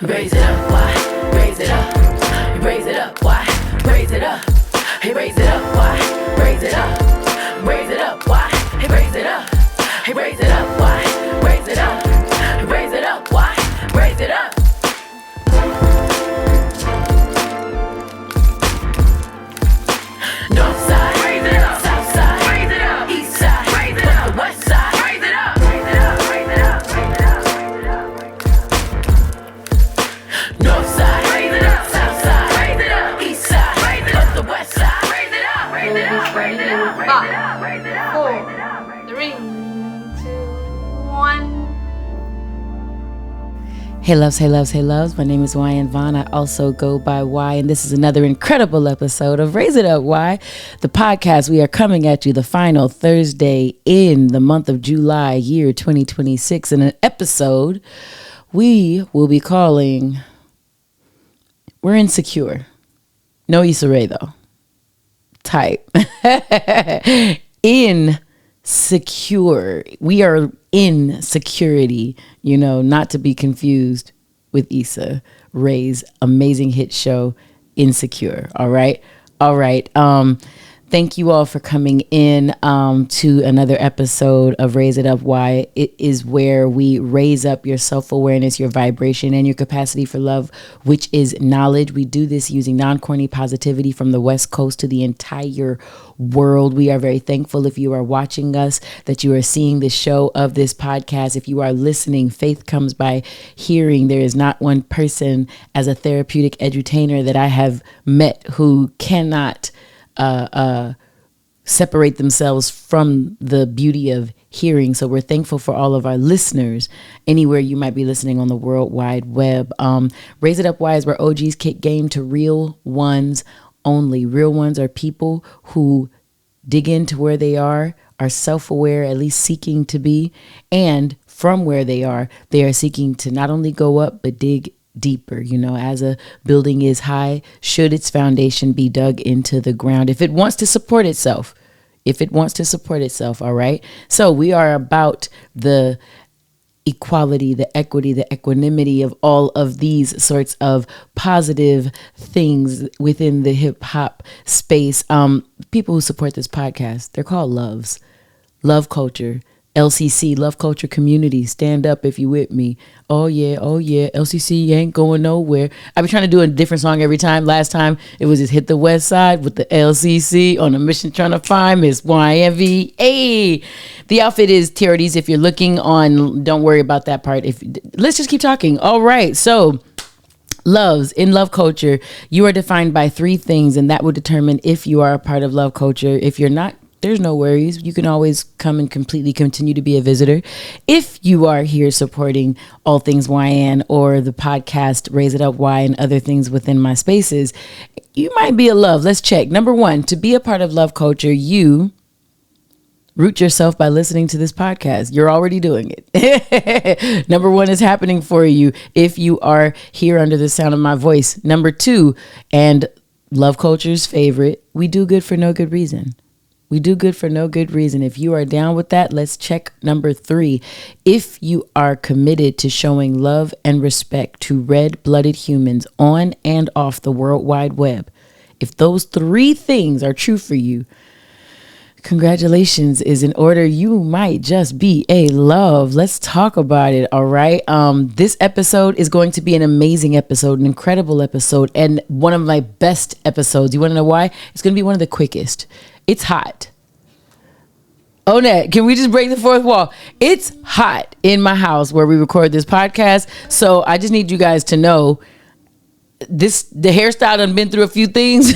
Raise it up, why? Raise it up. Raise it up, why? Raise it up. Hey, raise it up, why? Raise it up. Raise it up, why? Hey, raise it up. Hey, raise it up, why? Raise it up. Raise it up, why? Raise it up. North side, raise it up. South side, raise it up. East side, raise it up. West side, raise it up. Raise it up, raise it up, raise it up, raise it up, raise it up. North side, raise it up. South side, raise it up. East side, raise it up. The west side, raise it up. Raise it up, raise it up, raise it up, raise it up, raise it up. 3, 2, 1. Hey loves, hey loves, hey loves. My name is Wyann Vaughn. I also go by Y, and this is another incredible episode of Raise It Up Y, the podcast. We are coming at you the final Thursday in the month of July, year 2026, in an episode we will be calling We're Insecure. No Issa Rae though. Type. Insecure. We are in security, not to be confused with Issa Rae's amazing hit show, Insecure. All right. Thank you all for coming in to another episode of Raise It Up Y. It is where we raise up your self-awareness, your vibration, and your capacity for love, which is knowledge. We do this using non-corny positivity from the West Coast to the entire world. We are very thankful if you are watching us, that you are seeing the show of this podcast. If you are listening, faith comes by hearing. There is not one person as a therapeutic edutainer that I have met who cannot separate themselves from the beauty of hearing. So we're thankful for all of our listeners anywhere you might be listening on the World Wide Web. Raise It Up Y is where OGs kick game to real ones only. Real ones are people who dig into where they are self-aware, at least seeking to be, and from where they are seeking to not only go up but dig deeper. As a building is high, should its foundation be dug into the ground if it wants to support itself. All right. So we are about the equality, the equity, the equanimity of all of these sorts of positive things within the hip hop space. People who support this podcast, they're called loves. Love culture. LCC, Love Culture Community, stand up if you with me. Oh yeah, LCC ain't going nowhere. I've been trying to do a different song every time. Last time it was just Hit the West Side with the LCC on a mission trying to find Miss Wyann Vaughn. Hey, the outfit is Teardy's. If you're looking on, don't worry about that part. Let's just keep talking. All right, so loves in love culture, you are defined by 3 things, and that will determine if you are a part of love culture. If you're not, there's no worries. You can always come and completely continue to be a visitor. If you are here supporting all things YN or the podcast Raise It Up Y and other things within my spaces, you might be a love. Let's check. Number 1, to be a part of love culture, you root yourself by listening to this podcast. You're already doing it. Number 1 is happening for you if you are here under the sound of my voice. Number 2, and love culture's favorite, we do good for no good reason. We do good for no good reason. If you are down with that, let's check number 3. If you are committed to showing love and respect to red-blooded humans on and off the World Wide Web, if those 3 things are true for you, congratulations is in order. You might just be a love. Let's talk about it. All right. This episode is going to be an amazing episode, an incredible episode, and one of my best episodes. You want to know why? It's going to be one of the quickest. It's hot. Onette, can we just break the fourth wall? It's hot in my house where we record this podcast. So I just need you guys to know the hairstyle done been through a few things.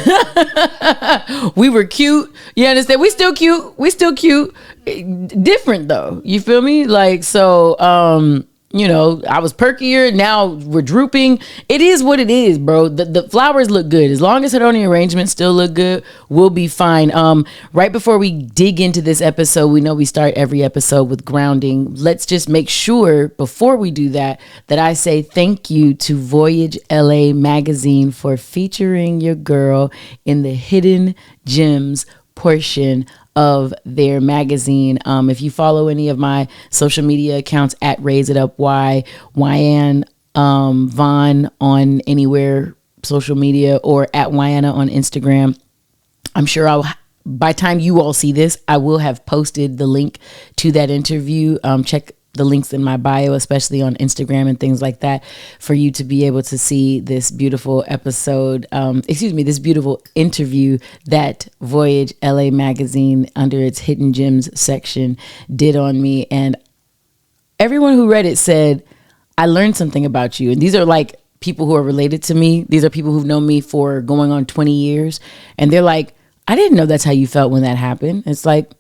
We were cute. You understand? We still cute. Different though. You feel me? I was perkier. Now we're drooping. It is what it is, bro. The flowers look good. As long as harmonic arrangements still look good, we'll be fine. Right before we dig into this episode, we know we start every episode with grounding. Let's just make sure before we do that I say thank you to Voyage LA magazine for featuring your girl in the Hidden Gems portion of their magazine. If you follow any of my social media accounts at Raise It Up Y, Wyann Vaughn on anywhere social media, or at Wyann on Instagram. I'm sure by the time you all see this, I will have posted the link to that interview. Check the links in my bio, especially on Instagram and things like that, for you to be able to see this beautiful this beautiful interview that Voyage LA magazine, under its hidden gems section, did on me. And everyone who read it said, I learned something about you. And these are like people who are related to me. These are people who've known me for going on 20 years. And they're like, I didn't know that's how you felt when that happened. It's like,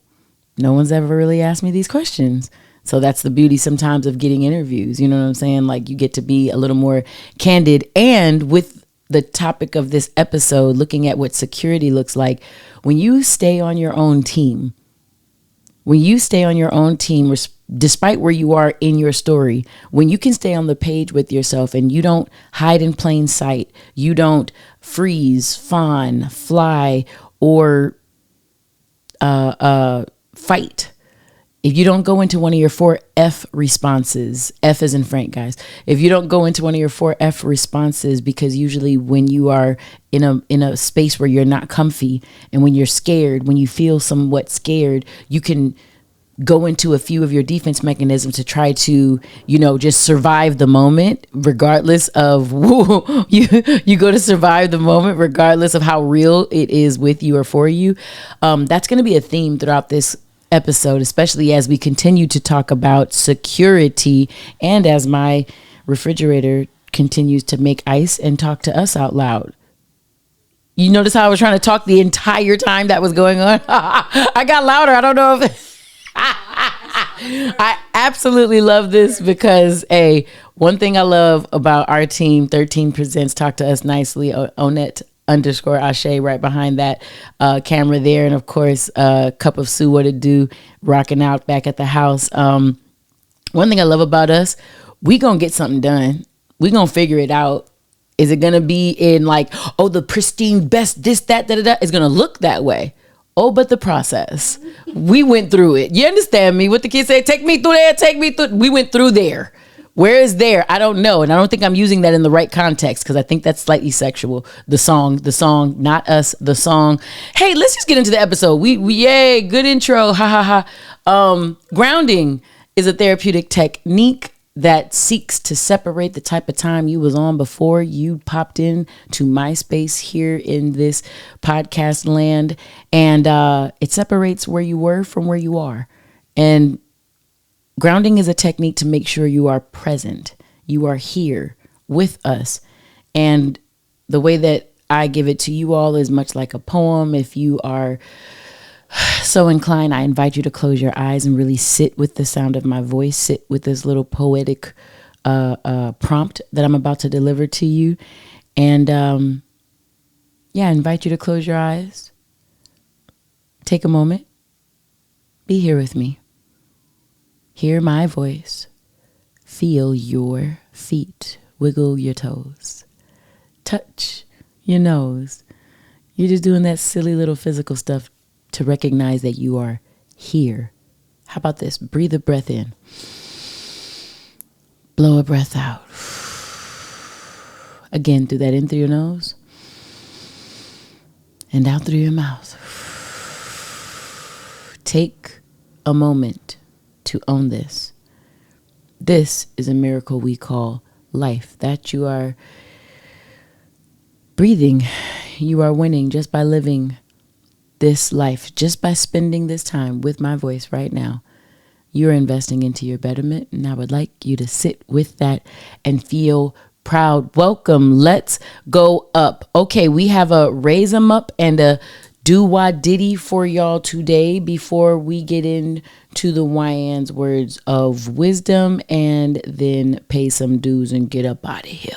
no one's ever really asked me these questions. So that's the beauty sometimes of getting interviews. You know what I'm saying? Like, you get to be a little more candid. And with the topic of this episode, looking at what security looks like, when you stay on your own team, despite where you are in your story, when you can stay on the page with yourself and you don't hide in plain sight, you don't freeze, fawn, fly, or fight. If you don't go into one of your 4 F responses, F as in Frank, guys. If you don't go into one of your 4 F responses, because usually when you are in a space where you're not comfy, and when you're scared, when you feel somewhat scared, you can go into a few of your defense mechanisms to try to, just survive the moment, regardless of you go to survive the moment, regardless of how real it is with you or for you. That's going to be a theme throughout this episode, especially as we continue to talk about security, and as my refrigerator continues to make ice and talk to us out loud. You notice how I was trying to talk the entire time that was going on? I got louder. I don't know if I absolutely love this, because one thing I love about our team, 13 Presents, Talk to Us Nicely, Onette _Ashe right behind that camera there. And of course, Cup of Sue, what it do, rocking out back at the house. One thing I love about us, we gonna get something done. We gonna figure it out. Is it gonna be in like, the pristine best, this, that, da, da, da? It's gonna look that way. But the process, we went through it. You understand me? What the kids say, take me through there, take me through. We went through there. Where is there? I don't know. And I don't think I'm using that in the right context, because I think that's slightly sexual. The song, not us, the song. Hey, let's just get into the episode. We yay, good intro. Ha ha ha. Grounding is a therapeutic technique that seeks to separate the type of time you was on before you popped in to MySpace here in this podcast land. And it separates where you were from where you are. And grounding is a technique to make sure you are present. You are here with us. And the way that I give it to you all is much like a poem. If you are so inclined, I invite you to close your eyes and really sit with the sound of my voice, sit with this little poetic prompt that I'm about to deliver to you. And I invite you to close your eyes. Take a moment. Be here with me. Hear my voice. Feel your feet. Wiggle your toes. Touch your nose. You're just doing that silly little physical stuff to recognize that you are here. How about this? Breathe a breath in. Blow a breath out. Again, do that in through your nose and out through your mouth. Take a moment to own this. This is a miracle we call life. That you are breathing, you are winning just by living this life, just by spending this time with my voice right now. You're investing into your betterment, and I would like you to sit with that and feel proud. Welcome. Let's go up. Okay, we have a raise 'em up and a Douxadiddy for y'all today before we get into the Wyann's words of wisdom and then pay some dues and get up out of here.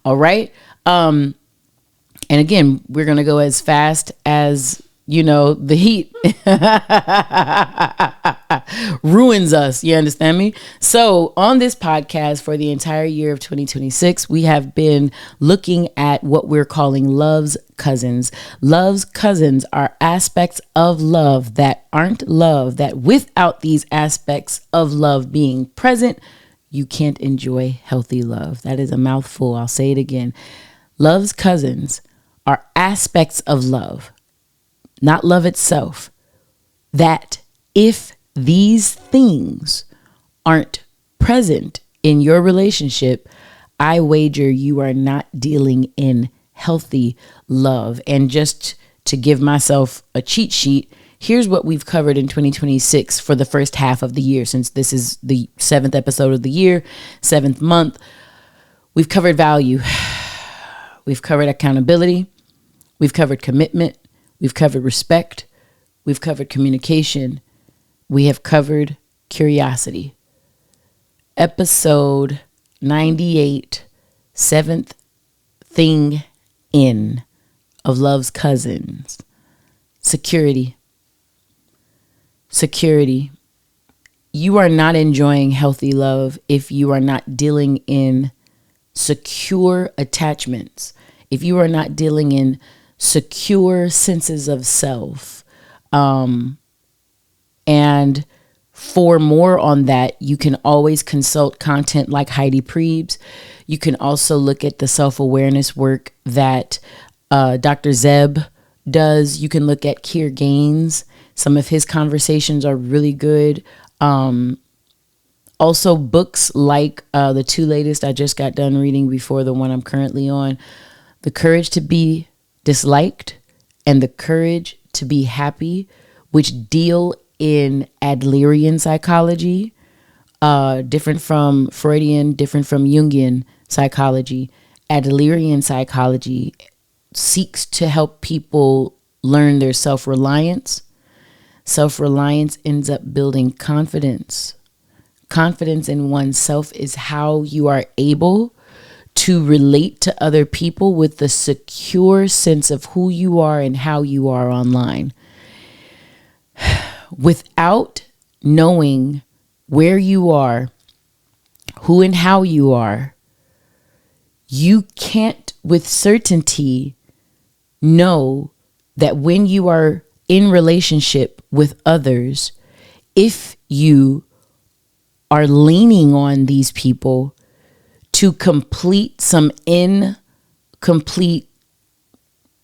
All right. And again, we're going to go as fast as, the heat ruins us. You understand me? So on this podcast for the entire year of 2026, we have been looking at what we're calling love's cousins. Love's cousins are aspects of love that aren't love, that without these aspects of love being present, you can't enjoy healthy love. That is a mouthful. I'll say it again. Love's cousins are aspects of love, not love itself, that if these things aren't present in your relationship, I wager you are not dealing in healthy love. And just to give myself a cheat sheet, here's what we've covered in 2026 for the first half of the year, since this is the 7th episode of the year, 7th month. We've covered value. We've covered accountability. We've covered commitment. We've covered respect. We've covered communication. We have covered curiosity. Episode 98, 7th thing in of Love's Cousins. Security. Security. You are not enjoying healthy love if you are not dealing in secure attachments, if you are not dealing in secure senses of self. And for more on that, you can always consult content like Heidi Prieb's. You can also look at the self-awareness work that Dr. Zeb does. You can look at Keir Gaines. Some of his conversations are really good. Also books like the 2 latest I just got done reading before the one I'm currently on, The Courage to Be Disliked and The Courage to Be Happy, which deal in Adlerian psychology, different from Freudian, different from Jungian psychology. Adlerian psychology seeks to help people learn their self-reliance. Self-reliance ends up building confidence. Confidence in oneself is how you are able to relate to other people with the secure sense of who you are and how you are online. Without knowing where you are, who and how you are, you can't with certainty know that when you are in relationship with others, if you are leaning on these people to complete some incomplete,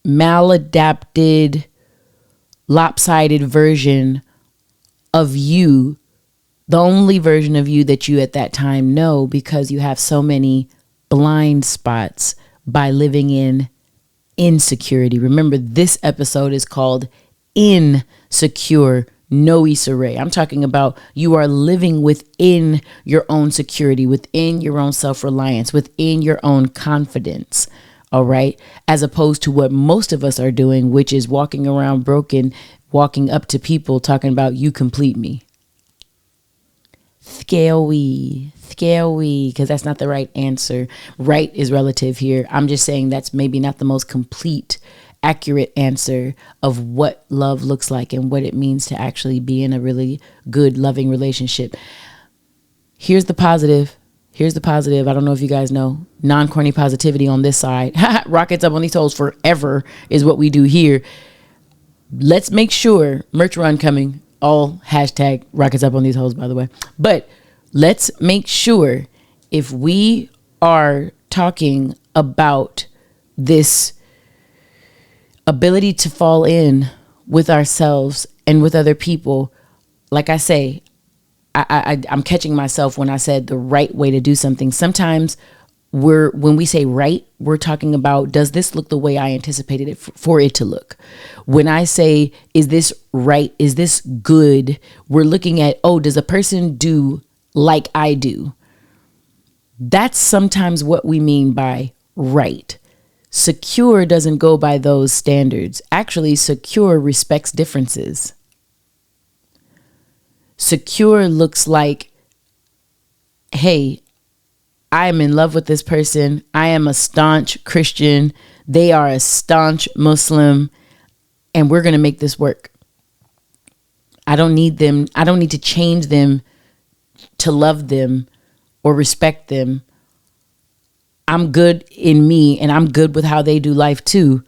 maladapted, lopsided version of you, the only version of you that you at that time know, because you have so many blind spots by living in insecurity. Remember, this episode is called Insecure. No Issa Rae. I'm talking about you are living within your own security, within your own self-reliance, within your own confidence. All right. As opposed to what most of us are doing, which is walking around broken, walking up to people talking about you complete me. Scary, because that's not the right answer. Right is relative here. I'm just saying that's maybe not the most complete, accurate answer of what love looks like and what it means to actually be in a really good, loving relationship. Here's the positive. I don't know if you guys know, non-corny positivity on this side. Rockets up on these toes forever is what we do here. Let's make sure, merch run coming, all hashtag rockets up on these hoes, by the way. But let's make sure, if we are talking about this ability to fall in with ourselves and with other people, like I say, I'm catching myself when I said the right way to do something. Sometimes when we say right, we're talking about, does this look the way I anticipated it for it to look? When I say, is this right? Is this good? We're looking at, does a person do like I do? That's sometimes what we mean by right. Secure doesn't go by those standards. Actually, secure respects differences. Secure looks like, hey, I am in love with this person. I am a staunch Christian. They are a staunch Muslim, and we're going to make this work. I don't need them. I don't need to change them to love them or respect them. I'm good in me, and I'm good with how they do life too.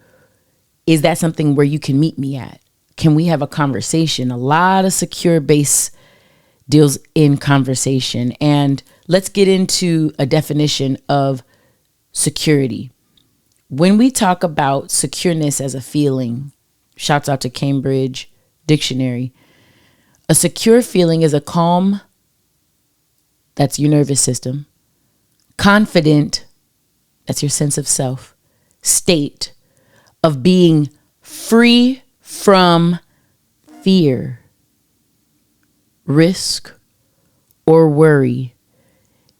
Is that something where you can meet me at? Can we have a conversation? A lot of secure base deals in conversation. And let's get into a definition of security. When we talk about secureness as a feeling, shouts out to Cambridge Dictionary, a secure feeling is a calm, that's your nervous system, confident, that's your sense of self, state of being free from fear, risk, or worry.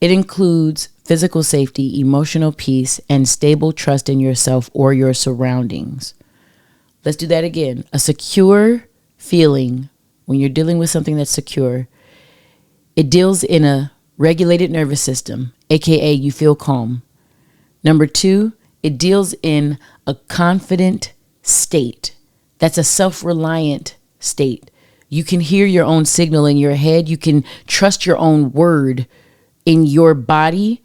It includes physical safety, emotional peace, and stable trust in yourself or your surroundings. Let's do that again. A secure feeling, when you're dealing with something that's secure, it deals in a regulated nervous system, aka you feel calm. Number 2, it deals in a confident state. That's a self-reliant state. You can hear your own signal in your head. You can trust your own word in your body,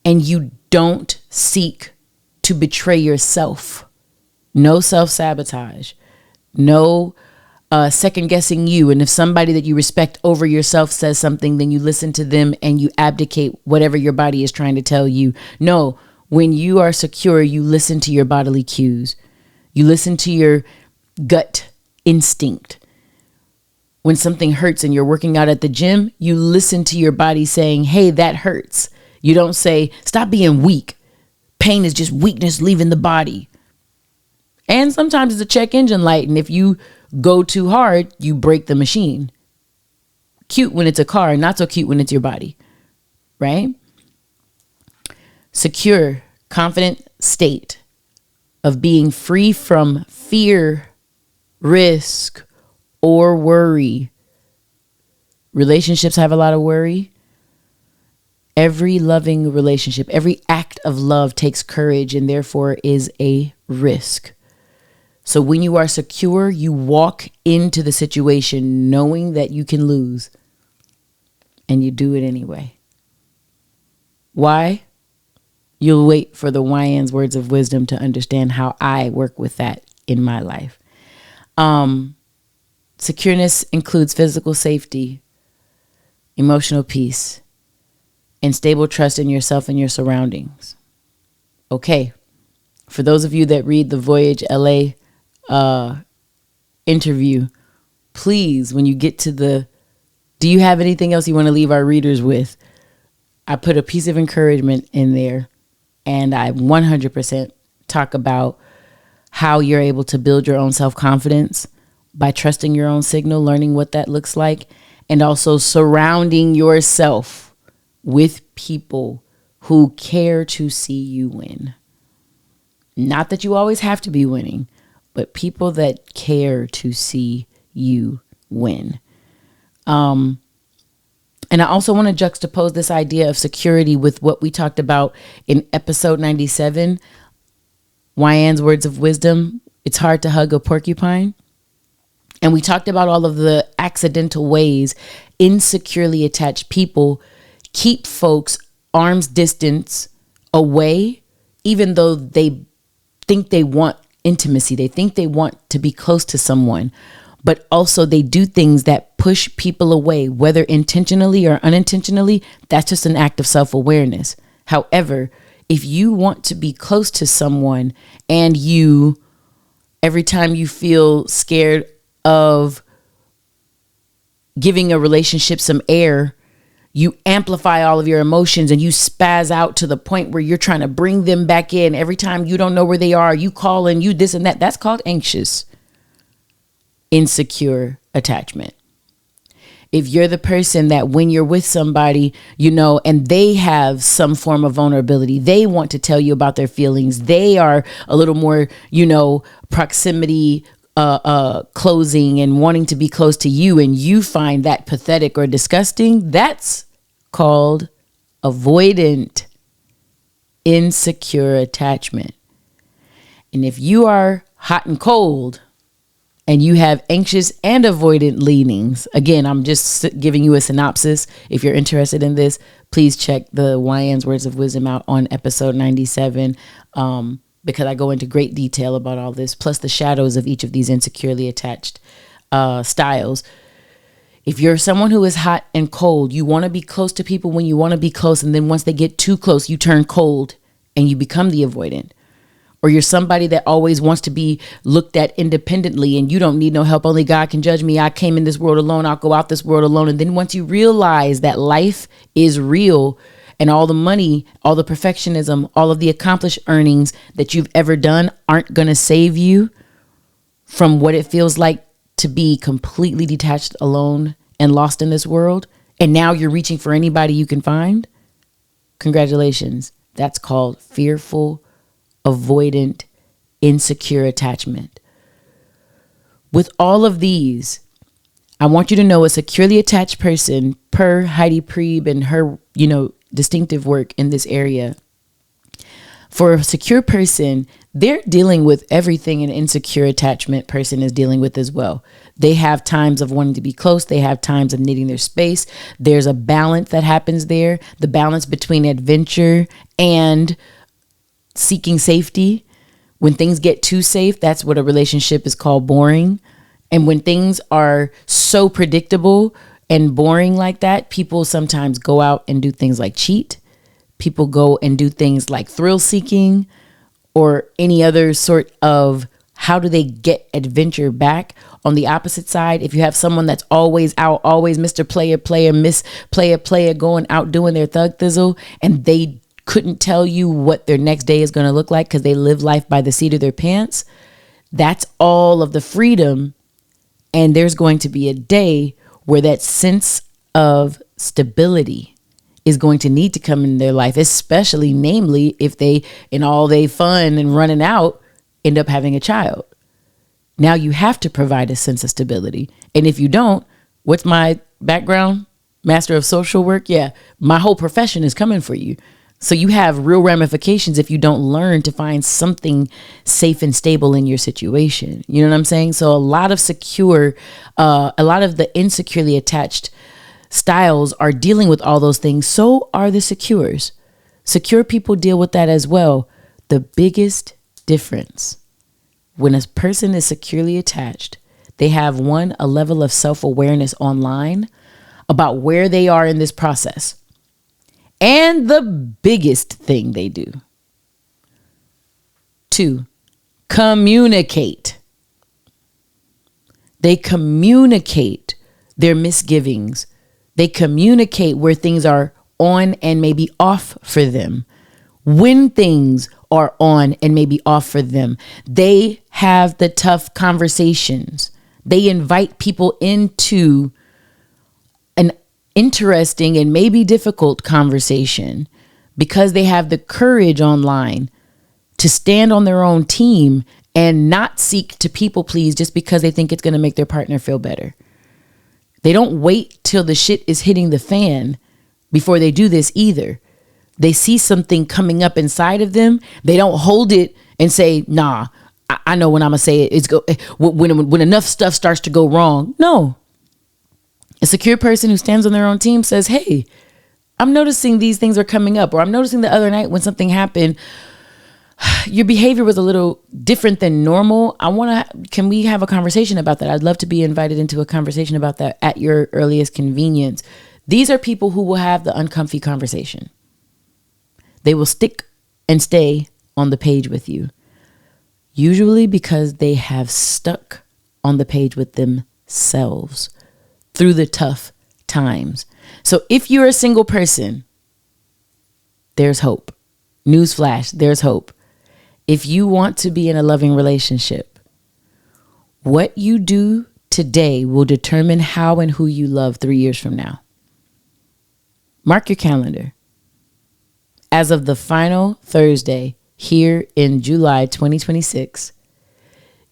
and you don't seek to betray yourself. No self-sabotage. No second guessing you. And if somebody that you respect over yourself says something, then you listen to them and you abdicate whatever your body is trying to tell you. No, when you are secure, you listen to your bodily cues. You listen to your gut instinct. When something hurts and you're working out at the gym, you listen to your body saying, hey, that hurts. You don't say, stop being weak. Pain is just weakness leaving the body. And sometimes it's a check engine light. And if you go too hard, you break the machine. Cute when it's a car, not so cute when it's your body, right? Secure, confident state of being free from fear, risk, or worry. Relationships have a lot of worry. Every loving relationship, every act of love takes courage and therefore is a risk. So when you are secure, you walk into the situation knowing that you can lose, and you do it anyway. Why? You'll wait for the Wyann's words of wisdom to understand how I work with that in my life. Secureness includes physical safety, emotional peace, and stable trust in yourself and your surroundings. Okay. For those of you that read the Voyage LA interview, please, when you get to do you have anything else you want to leave our readers with? I put a piece of encouragement in there, and I 100% talk about how you're able to build your own self-confidence by trusting your own signal, learning what that looks like, and also surrounding yourself with people who care to see you win. Not that you always have to be winning, but people that care to see you win. And I also want to juxtapose this idea of security with what we talked about in episode 97, Wyann's words of wisdom. It's hard to hug a porcupine. And we talked about all of the accidental ways insecurely attached people keep folks arm's distance away, even though they think they want intimacy. They think they want to be close to someone, but also they do things that push people away, whether intentionally or unintentionally. That's just an act of self-awareness. However, if you want to be close to someone and every time you feel scared of giving a relationship some air, you amplify all of your emotions and you spaz out to the point where you're trying to bring them back in. Every time you don't know where they are, you call and you this and that. That's called anxious, insecure attachment. If you're the person that when you're with somebody, and they have some form of vulnerability, they want to tell you about their feelings. They are a little more, proximity closing and wanting to be close to you, and you find that pathetic or disgusting, that's called avoidant insecure attachment. And if you are hot and cold and you have anxious and avoidant leanings, again, I'm just giving you a synopsis. If you're interested in this, please check the Wyann's Words of Wisdom out on episode 97. Because I go into great detail about all this, plus the shadows of each of these insecurely attached styles. If you're someone who is hot and cold, you want to be close to people when you want to be close. And then once they get too close, you turn cold and you become the avoidant. Or you're somebody that always wants to be looked at independently and you don't need no help. Only God can judge me. I came in this world alone. I'll go out this world alone. And then once you realize that life is real and all the money, all the perfectionism, all of the accomplished earnings that you've ever done aren't going to save you from what it feels like to be completely detached, alone, and lost in this world. And now you're reaching for anybody you can find. Congratulations. That's called fearful, avoidant, insecure attachment. With all of these, I want you to know a securely attached person, per Heidi Priebe and her, distinctive work in this area. For a secure person, they're dealing with everything an insecure attachment person is dealing with as well. They have times of wanting to be close. They have times of needing their space. There's a balance that happens there. The balance between adventure and seeking safety. When things get too safe, that's what a relationship is called boring. And when things are so predictable and boring like that, people sometimes go out and do things like cheat. People go and do things like thrill seeking or any other sort of how do they get adventure back. On the opposite side, if you have someone that's always out, always Mr. Player, Miss Player, going out doing their thug thizzle, and they couldn't tell you what their next day is going to look like because they live life by the seat of their pants, that's all of the freedom. And there's going to be a day where that sense of stability is going to need to come in their life, especially namely if they, in all they fun and running out, end up having a child. Now you have to provide a sense of stability. And if you don't, what's my background? Master of social work. Yeah, my whole profession is coming for you. So you have real ramifications if you don't learn to find something safe and stable in your situation. You know what I'm saying? So a lot of the insecurely attached styles are dealing with all those things. So are the secures. Secure people deal with that as well. The biggest difference when a person is securely attached, they have a level of self-awareness online about where they are in this process. And the biggest thing they do, 2, communicate. They communicate their misgivings. They communicate where things are on and maybe off for them. When things are on and maybe off for them, they have the tough conversations. They invite people into an interesting and maybe difficult conversation because they have the courage online to stand on their own team and not seek to people please just because they think it's going to make their partner feel better. They don't wait till the shit is hitting the fan before they do this either. They see something coming up inside of them. They don't hold it and say, nah, I know when I'm going to say it. When enough stuff starts to go wrong. No. A secure person who stands on their own team says, hey, I'm noticing these things are coming up, or I'm noticing the other night when something happened, your behavior was a little different than normal. Can we have a conversation about that? I'd love to be invited into a conversation about that at your earliest convenience. These are people who will have the uncomfy conversation. They will stick and stay on the page with you, usually because they have stuck on the page with themselves through the tough times. So if you're a single person, there's hope. Newsflash, there's hope. If you want to be in a loving relationship, what you do today will determine how and who you love 3 years from now. Mark your calendar. As of the final Thursday here in July 2026,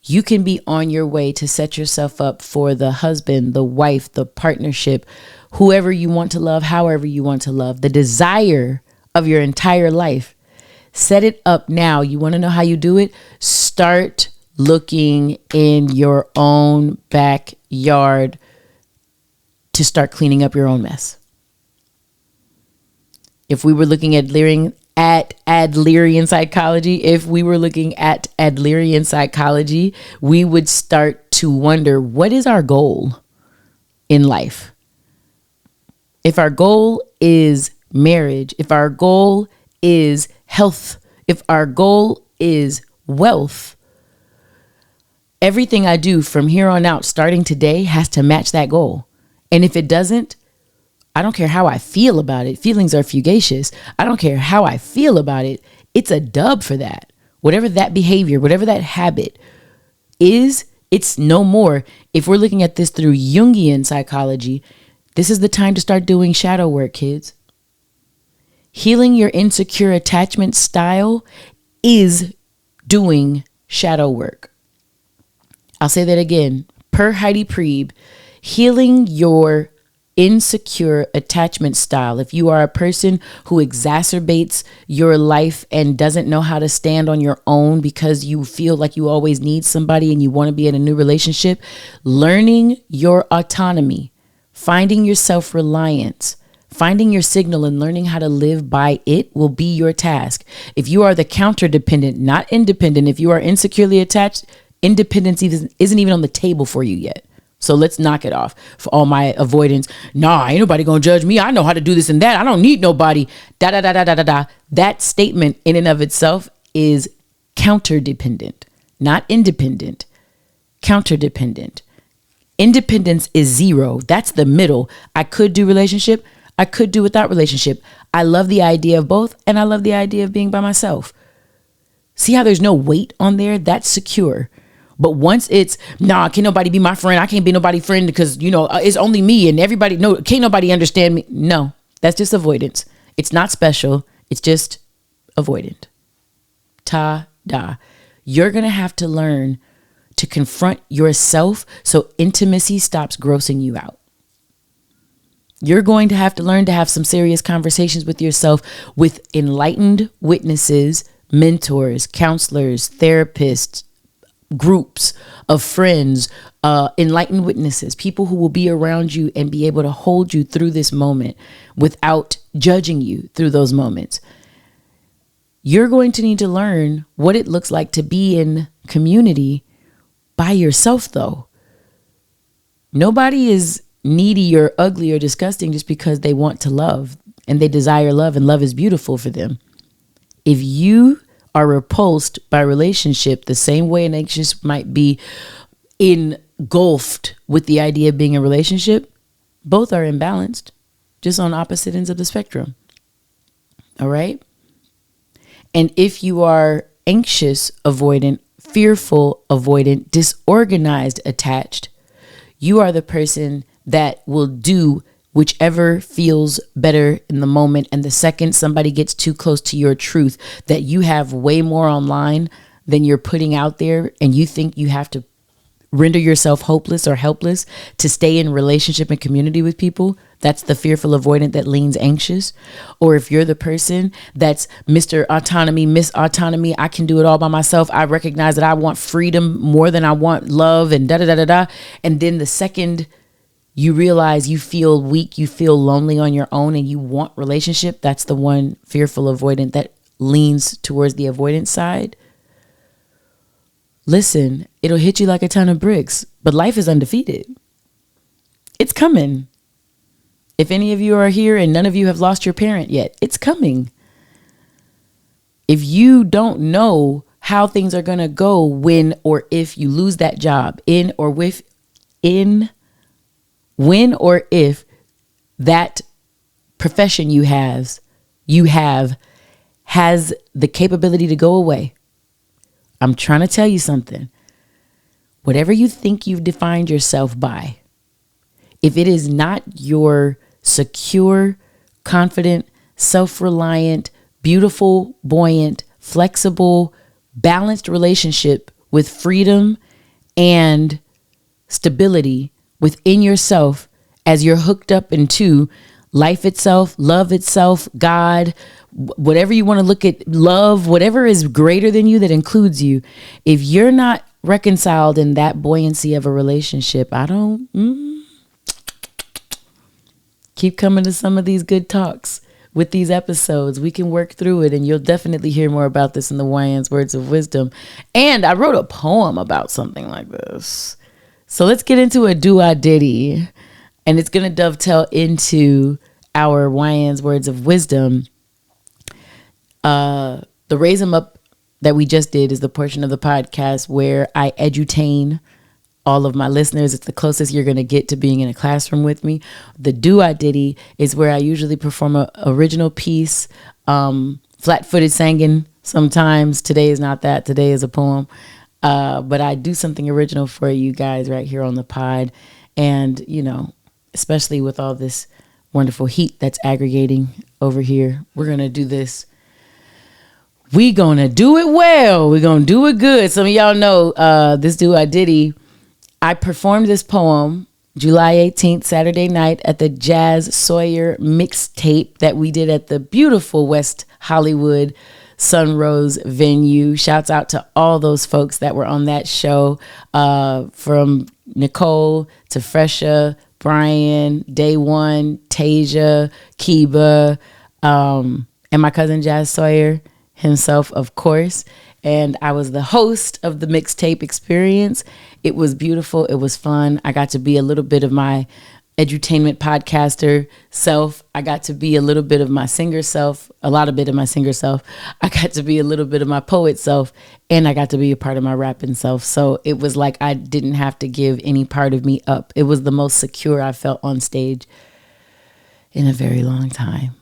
you can be on your way to set yourself up for the husband, the wife, the partnership, whoever you want to love, however you want to love, the desire of your entire life. Set it up now. You want to know how you do it? Start looking in your own backyard to start cleaning up your own mess. If we were looking at Adlerian psychology, we would start to wonder, what is our goal? in life. If our goal is marriage, if our goal is health, if our goal is wealth, everything I do from here on out, starting today, has to match that goal. And if it doesn't, I don't care how I feel about it. Feelings are fugacious. I don't care how I feel about it. It's a dub for that. Whatever that behavior, whatever that habit is, it's no more. If we're looking at this through Jungian psychology, this is the time to start doing shadow work, kids. Healing your insecure attachment style is doing shadow work. I'll say that again. Per Heidi Priebe, healing your insecure attachment style. If you are a person who exacerbates your life and doesn't know how to stand on your own because you feel like you always need somebody and you want to be in a new relationship, learning your autonomy, finding your self-reliance, finding your signal and learning how to live by it will be your task. If you are the counter-dependent, not independent, if you are insecurely attached, independence isn't even on the table for you yet. So let's knock it off. For all my avoidance, nah, ain't nobody gonna judge me. I know how to do this and that. I don't need nobody. Da da da da da da da. That statement in and of itself is counter-dependent, not independent. Counter-dependent. Independence is zero. That's the middle. I could do relationship. I could do without relationship. I love the idea of both, and I love the idea of being by myself. See how there's no weight on there? That's secure. But once it's, nah, can't nobody be my friend. I can't be nobody's friend because, it's only me and everybody. No, can't nobody understand me. No, that's just avoidance. It's not special. It's just avoidant. Ta-da. You're going to have to learn to confront yourself so intimacy stops grossing you out. You're going to have to learn to have some serious conversations with yourself with enlightened witnesses, mentors, counselors, therapists, groups of friends, enlightened witnesses, people who will be around you and be able to hold you through this moment without judging you through those moments. You're going to need to learn what it looks like to be in community by yourself, though. Nobody is needy or ugly or disgusting just because they want to love and they desire love, and love is beautiful for them. If you are repulsed by relationship the same way an anxious might be engulfed with the idea of being in a relationship, both are imbalanced, just on opposite ends of the spectrum. All right. And if you are anxious, avoidant, fearful, avoidant, disorganized, attached, you are the person that will do whichever feels better in the moment. And the second somebody gets too close to your truth, that you have way more online than you're putting out there, and you think you have to render yourself hopeless or helpless to stay in relationship and community with people, that's the fearful avoidant that leans anxious. Or if you're the person that's Mr. Autonomy, Miss Autonomy, I can do it all by myself. I recognize that I want freedom more than I want love, and da da da da da. And then the second you realize you feel weak, you feel lonely on your own, and you want relationship, that's the one fearful avoidant that leans towards the avoidance side. Listen, it'll hit you like a ton of bricks, but life is undefeated. It's coming. If any of you are here and none of you have lost your parent yet, it's coming. If you don't know how things are going to go when or if you lose that job, when or if that profession you have has the capability to go away, I'm trying to tell you something. Whatever you think you've defined yourself by, if it is not your secure, confident, self-reliant, beautiful, buoyant, flexible, balanced relationship with freedom and stability within yourself as you're hooked up into life itself, love itself, God, whatever you want to look at, love, whatever is greater than you that includes you. If you're not reconciled in that buoyancy of a relationship, keep coming to some of these good talks with these episodes. We can work through it, and you'll definitely hear more about this in the Wyann's Words of Wisdom. And I wrote a poem about something like this. So let's get into a Douxadiddy. And it's going to dovetail into our Wyann's Words of Wisdom. The Raise 'em Up that we just did is the portion of the podcast where I edutain all of my listeners. It's the closest you're going to get to being in a classroom with me. The Douxadiddy is where I usually perform a original piece, flat-footed singing sometimes. Today is not that. Today is a poem. But I do something original for you guys right here on the pod. And, you know, especially with all this wonderful heat that's aggregating over here, we're going to do this. We going to do it well. We're going to do it good. Some of y'all know this Douxadiddy. I performed this poem July 18th, Saturday night at the Jazz Sawyer mixtape that we did at the beautiful West Hollywood Sunrose venue. Shouts out to all those folks that were on that show, from Nicole to Fresha, Brian, Day One, Tasia, Kiba, and my cousin Jazz Sawyer himself, of course. And I was the host of the mixtape experience. It was beautiful. It was fun. I got to be a little bit of my edutainment podcaster self. I got to be a little bit of my singer self, a lot of bit of my singer self. I got to be a little bit of my poet self, and I got to be a part of my rapping self. So it was like I didn't have to give any part of me up. It was the most secure I felt on stage in a very long time.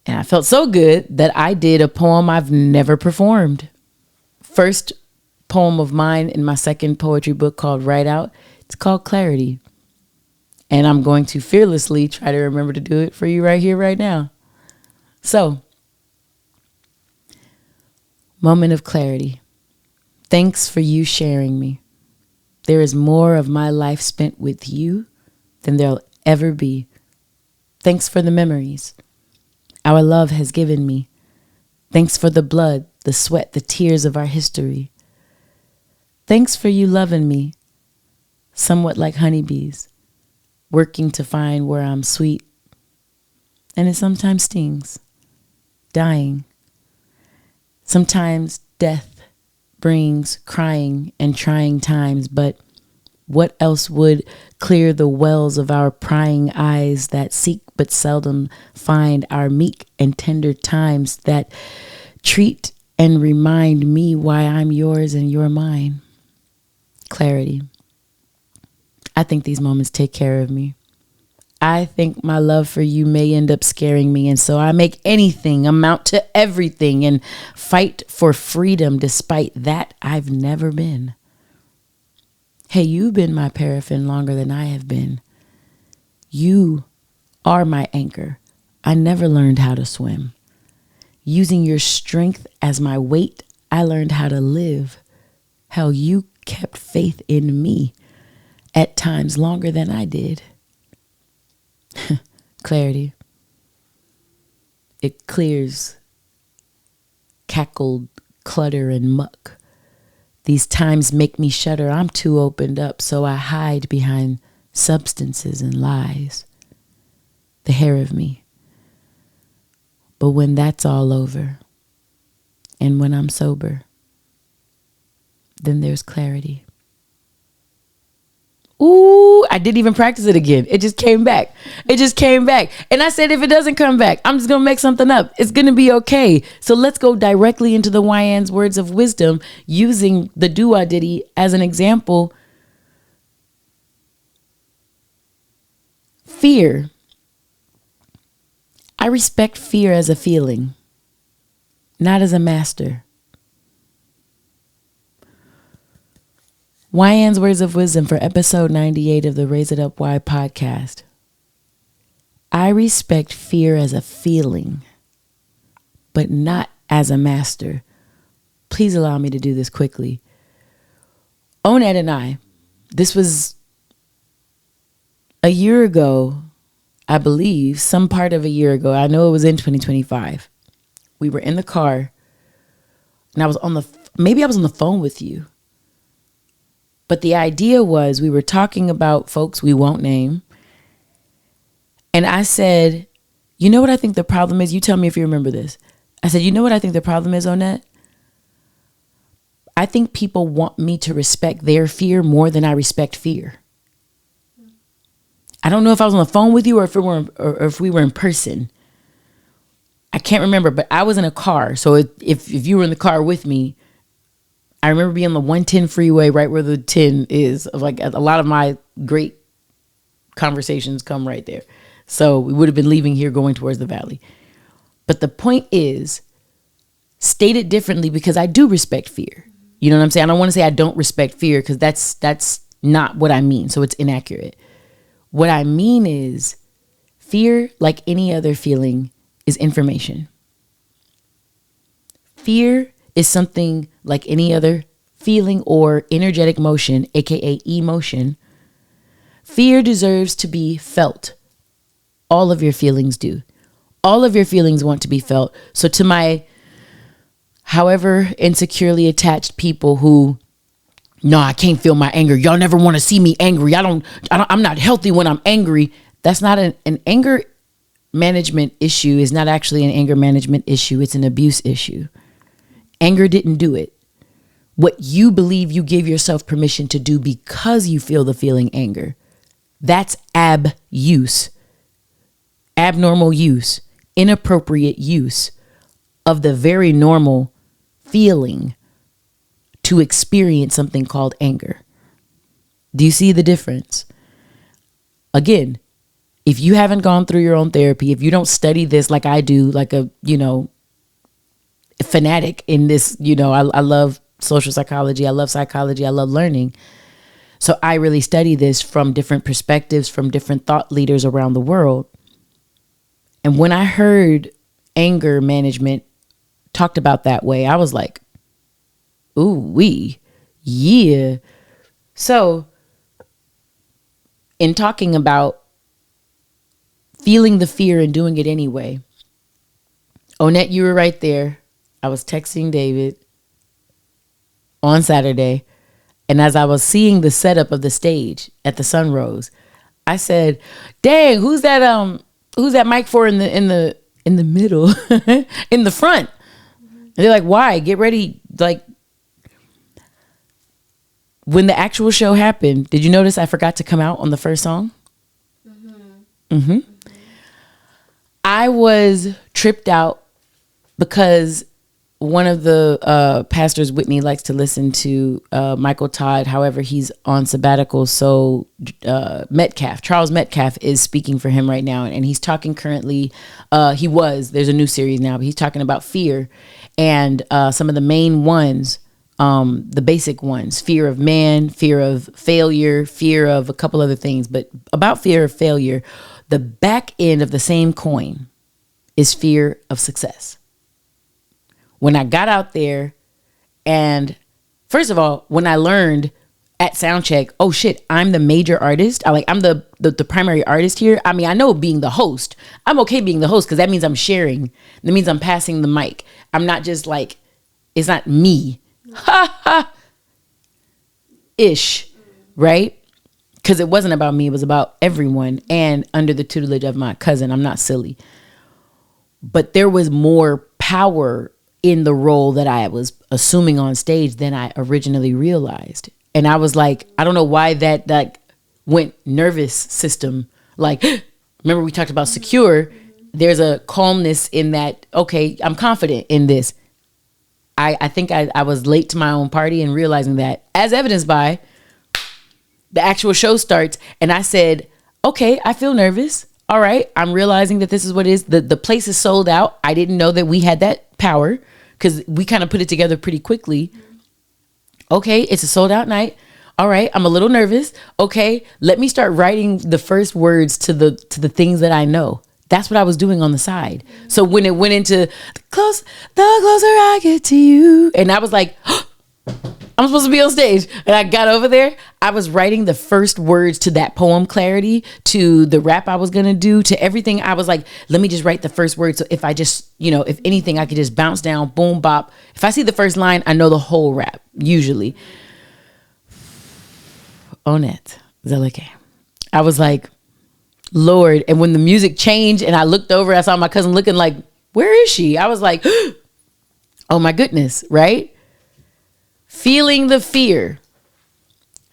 And I felt so good that I did a poem I've never performed. First poem of mine in my second poetry book called Write Out. It's called Clarity. And I'm going to fearlessly try to remember to do it for you right here, right now. So, moment of clarity. Thanks for you sharing me. There is more of my life spent with you than there'll ever be. Thanks for the memories our love has given me. Thanks for the blood, the sweat, the tears of our history. Thanks for you loving me, somewhat like honeybees, working to find where I'm sweet. And it sometimes stings, dying. Sometimes death brings crying and trying times, but what else would clear the wells of our prying eyes that seek but seldom find our meek and tender times that treat and remind me why I'm yours and you're mine? Clarity. I think these moments take care of me. I think my love for you may end up scaring me, and so I make anything amount to everything and fight for freedom despite that I've never been. Hey, you've been my paraffin longer than I have been. You are my anchor. I never learned how to swim. Using your strength as my weight, I learned how to live. How you kept faith in me at times longer than I did. Clarity. It clears cackled clutter and muck. These times make me shudder. I'm too opened up, so I hide behind substances and lies. The hair of me. But when that's all over, and when I'm sober, then there's clarity. Ooh, I didn't even practice it again. It just came back. It just came back. And I said, if it doesn't come back, I'm just going to make something up. It's going to be okay. So let's go directly into the Wyann's Words of Wisdom using the Douxadiddy as an example. Fear. I respect fear as a feeling, not as a master. Wyann's Words of Wisdom for episode 98 of the Raise It Up Why podcast. I respect fear as a feeling, but not as a master. Please allow me to do this quickly. Oned and I, this was a year ago, I believe, some part of a year ago. I know it was in 2025. We were in the car, and I was on the phone with you. But the idea was we were talking about folks we won't name. And I said, you know what I think the problem is? You tell me if you remember this. I said, you know what I think the problem is, Oned? I think people want me to respect their fear more than I respect fear. I don't know if I was on the phone with you or if we were in person. I can't remember, but I was in a car. So if you were in the car with me, I remember being on the 110 freeway, right where the 10 is. Like a lot of my great conversations come right there. So we would have been leaving here going towards the valley. But the point is, state it differently, because I do respect fear. You know what I'm saying? I don't want to say I don't respect fear, because that's not what I mean. So it's inaccurate. What I mean is, fear, like any other feeling, is information. Fear is something like any other feeling or energetic motion, aka emotion. Fear deserves to be felt. All of your feelings do. All of your feelings want to be felt. So to my however insecurely attached people who, no, I can't feel my anger. Y'all never want to see me angry. I'm not healthy when I'm angry. That's not an anger management issue. Is not actually an anger management issue. It's an abuse issue. Anger didn't do it. What you believe you give yourself permission to do because you feel the feeling anger, that's abuse, abnormal use, inappropriate use of the very normal feeling to experience something called anger. Do you see the difference? Again, if you haven't gone through your own therapy, if you don't study this like I do, like a, fanatic in this, I love social psychology. I love psychology. I love learning. So I really study this from different perspectives, from different thought leaders around the world. And when I heard anger management talked about that way, I was like, ooh, yeah. So in talking about feeling the fear and doing it anyway, Onette, you were right there. I was texting David on Saturday, and as I was seeing the setup of the stage at the Sunrose, I said, "Dang, who's that mic for in the middle, in the front?" And they're like, "Why? Get ready." Like, when the actual show happened, did you notice I forgot to come out on the first song? I was tripped out because one of the pastors, Whitney, likes to listen to Michael Todd. However, he's on sabbatical. So Charles Metcalf is speaking for him right now. And he's talking currently. There's a new series now, but he's talking about fear and some of the main ones, the basic ones: fear of man, fear of failure, fear of a couple other things. But about fear of failure, the back end of the same coin is fear of success. When I got out there, and first of all, when I learned at soundcheck, oh shit, I'm the major artist. I'm the primary artist here. I mean, I know being the host, I'm okay being the host because that means I'm sharing. That means I'm passing the mic. I'm not just like, it's not me. Ish, right? Because it wasn't about me. It was about everyone, and under the tutelage of my cousin. I'm not silly. But there was more power in the role that I was assuming on stage than I originally realized. And I was like, I don't know why that went nervous system. Like, remember we talked about secure. There's a calmness in that. Okay, I'm confident in this. I think I was late to my own party and realizing that, as evidenced by the actual show starts. And I said, okay, I feel nervous. All right. I'm realizing that this is what it is. The place is sold out. I didn't know that we had that power because we kind of put it together pretty quickly. Okay. It's a sold out night. All right. I'm a little nervous. Okay. Let me start writing the first words to the things that I know. That's what I was doing on the side. So when it went into the closer I get to you, and I was like, I'm supposed to be on stage. And I got over there. I was writing the first words to that poem, Clarity, to the rap I was going to do, to everything. I was like, let me just write the first word. So if I just, if anything, I could just bounce down, boom, bop. If I see the first line, I know the whole rap, usually. Onette, Zelike. I was like, Lord. And when the music changed and I looked over, I saw my cousin looking like, where is she? I was like, oh my goodness, right? Feeling the fear,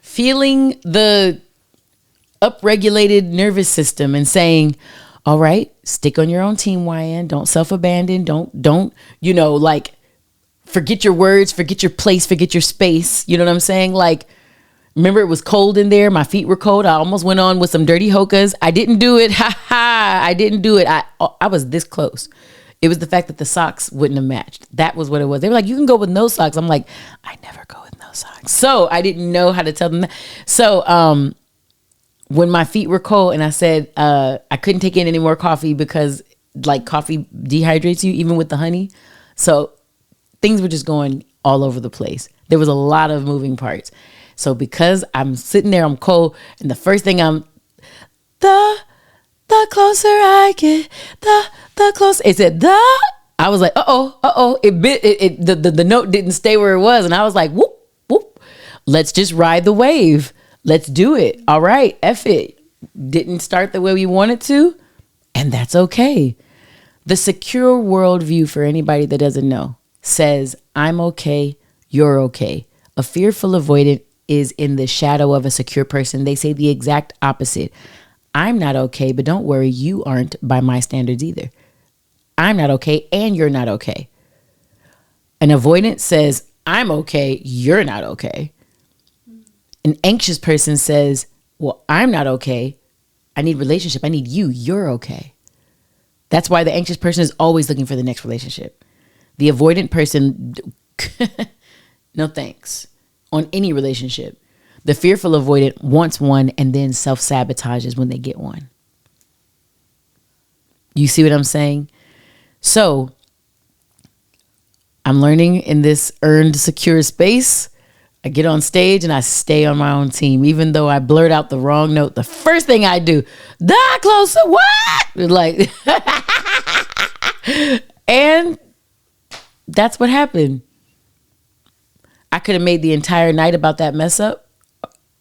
feeling the upregulated nervous system and saying, all right, stick on your own team, Wyann. Don't self-abandon. Don't, like, forget your words, forget your place, forget your space. You know what I'm saying? Like, remember it was cold in there. My feet were cold. I almost went on with some dirty hokas. I didn't do it. Ha ha. I didn't do it. I was this close. It was the fact that the socks wouldn't have matched. That was what it was. They were like, you can go with no socks. I'm like, I never go with no socks. So I didn't know how to tell them that. So, when my feet were cold and I said, I couldn't take in any more coffee because like coffee dehydrates you even with the honey. So things were just going all over the place. There was a lot of moving parts. So because I'm sitting there, I'm cold. And the first thing the closer I get, the closer it said, I was like, the note didn't stay where it was. And I was like, whoop, whoop, let's just ride the wave. Let's do it. All right. F it. Didn't start the way we wanted to. And that's okay. The secure worldview, for anybody that doesn't know, says, I'm okay. You're okay. A fearful avoidant is in the shadow of a secure person. They say the exact opposite. I'm not okay, but don't worry. You aren't by my standards either. I'm not okay. And you're not okay. An avoidant says, I'm okay. You're not okay. An anxious person says, well, I'm not okay. I need relationship. I need you. You're okay. That's why the anxious person is always looking for the next relationship. The avoidant person, no thanks on any relationship. The fearful avoidant wants one and then self-sabotages when they get one. You see what I'm saying? So I'm learning in this earned, secure space. I get on stage and I stay on my own team, even though I blurt out the wrong note. The first thing I do, the closer, what? Like, and that's what happened. I could have made the entire night about that mess up,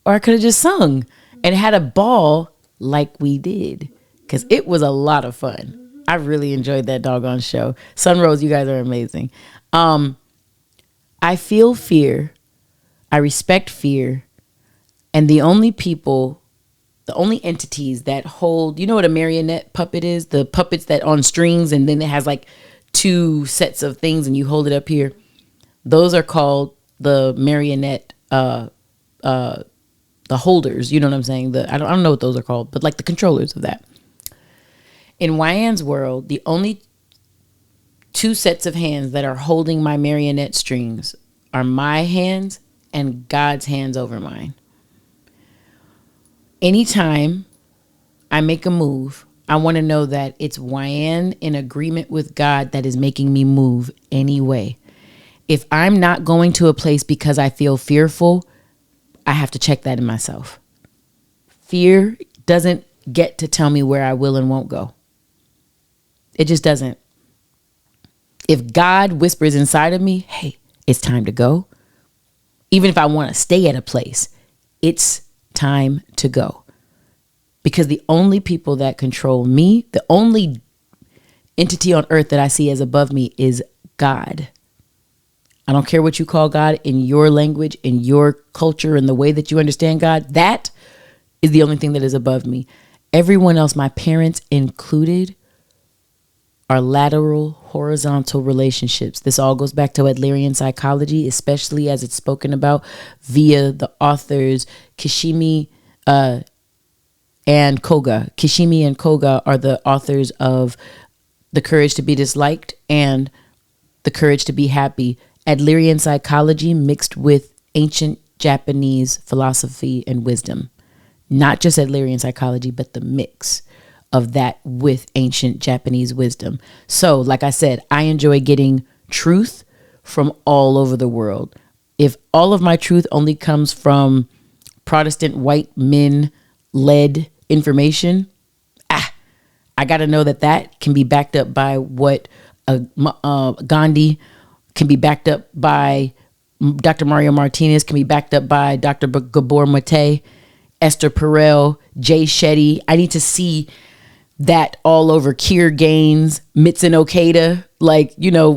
or I could have just sung and had a ball like we did, because it was a lot of fun. I really enjoyed that doggone show. Sunrose, you guys are amazing. I feel fear. I respect fear. And the only entities that hold, you know what a marionette puppet is? The puppets that on strings and then it has like two sets of things and you hold it up here. Those are called the marionette, the holders. You know what I'm saying? I don't know what those are called, but like the controllers of that. In Wyann's world, the only two sets of hands that are holding my marionette strings are my hands and God's hands over mine. Anytime I make a move, I want to know that it's Wyann in agreement with God that is making me move anyway. If I'm not going to a place because I feel fearful, I have to check that in myself. Fear doesn't get to tell me where I will and won't go. It just doesn't. If God whispers inside of me, hey, it's time to go. Even if I want to stay at a place, it's time to go. Because the only people that control me, the only entity on earth that I see as above me is God. I don't care what you call God in your language, in your culture, in the way that you understand God. That is the only thing that is above me. Everyone else, my parents included, are lateral, horizontal relationships. This all goes back to Adlerian psychology, especially as it's spoken about via the authors Kishimi and Koga. Kishimi and Koga are the authors of The Courage to be Disliked and The Courage to be Happy. Adlerian psychology mixed with ancient Japanese philosophy and wisdom. Not just Adlerian psychology, but the mix of that with ancient Japanese wisdom. So, like I said, I enjoy getting truth from all over the world. If all of my truth only comes from Protestant white men led information, I got to know that can be backed up by what Gandhi, can be backed up by Dr. Mario Martinez, can be backed up by Dr. Gabor Mate, Esther Perel, Jay Shetty. I need to see that all over Keir Gaines, Mitsun Okada, Like, you know,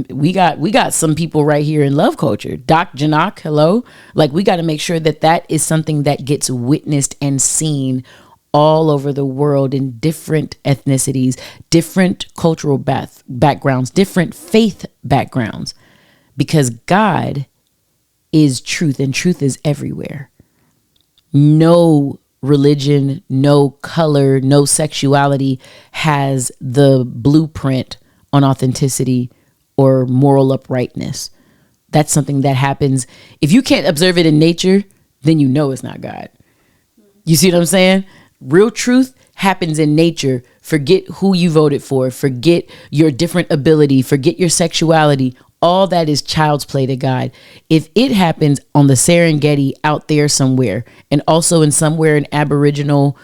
we got some people right here in love culture. Doc Janok, hello. Like, we got to make sure that that is something that gets witnessed and seen all over the world in different ethnicities, different cultural backgrounds, different faith backgrounds, because God is truth and truth is everywhere. No religion, no color, no sexuality has the blueprint on authenticity or moral uprightness. That's something that happens. If you can't observe it in nature, then you know it's not God. You see what I'm saying? Real truth happens in nature. Forget who you voted for. Forget your different ability. Forget your sexuality. All that is child's play to God. If it happens on the Serengeti out there somewhere, and also in somewhere in Aboriginal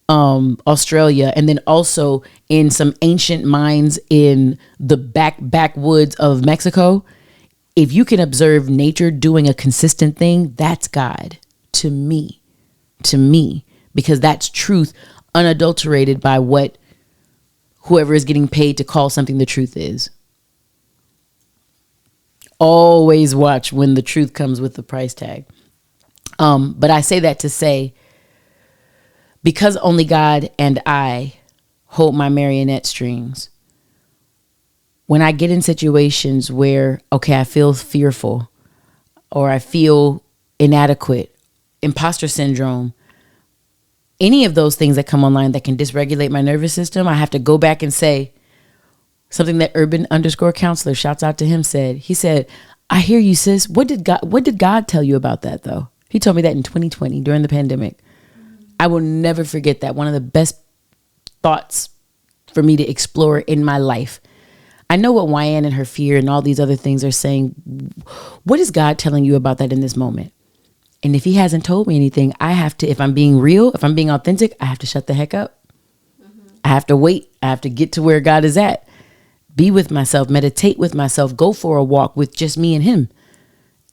Australia, and then also in some ancient mines in the backwoods of Mexico, if you can observe nature doing a consistent thing, that's God to me, because that's truth unadulterated by what whoever is getting paid to call something the truth is. Always watch when the truth comes with the price tag. But I say that to say, because only God and I hold my marionette strings, when I get in situations where, okay, I feel fearful or I feel inadequate, imposter syndrome, any of those things that come online that can dysregulate my nervous system, I have to go back and say something that Urban_Counselor, shouts out to him, said. He said, I hear you, sis. What did God tell you about that, though? He told me that in 2020 during the pandemic. I will never forget that. One of the best thoughts for me to explore in my life. I know what Wyann and her fear and all these other things are saying. What is God telling you about that in this moment? And if he hasn't told me anything, I have to, if I'm being real, if I'm being authentic, I have to shut the heck up. I have to wait. I have to get to where God is at. Be with myself, meditate with myself, go for a walk with just me and him.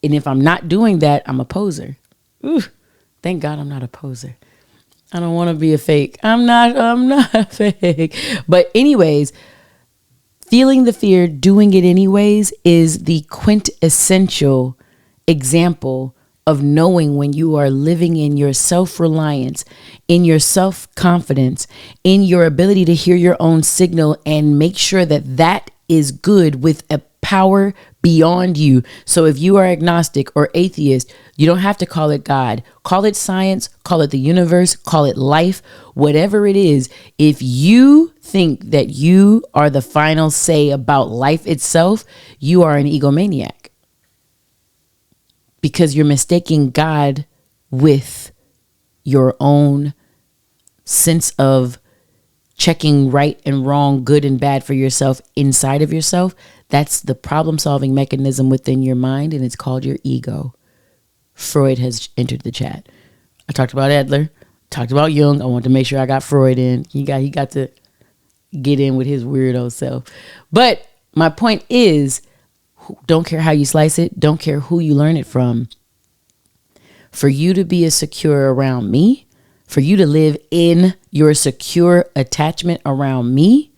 And if I'm not doing that, I'm a poser. Ooh, thank God I'm not a poser. I don't want to be a fake. I'm not a fake. But anyways, feeling the fear, doing it anyways is the quintessential example of knowing when you are living in your self-reliance, in your self-confidence, in your ability to hear your own signal and make sure that that is good with a power beyond you. So if you are agnostic or atheist, you don't have to call it God. Call it science, call it the universe, call it life, whatever it is. If you think that you are the final say about life itself, you are an egomaniac. Because you're mistaking God with your own sense of checking right and wrong, good and bad for yourself inside of yourself. That's the problem-solving mechanism within your mind, and it's called your ego. Freud has entered the chat. I talked about Adler, talked about Jung. I wanted to make sure I got Freud in. He got to get in with his weirdo self. But my point is, don't care how you slice it. Don't care who you learn it from. For you to be as secure around me, for you to live in your secure attachment around me,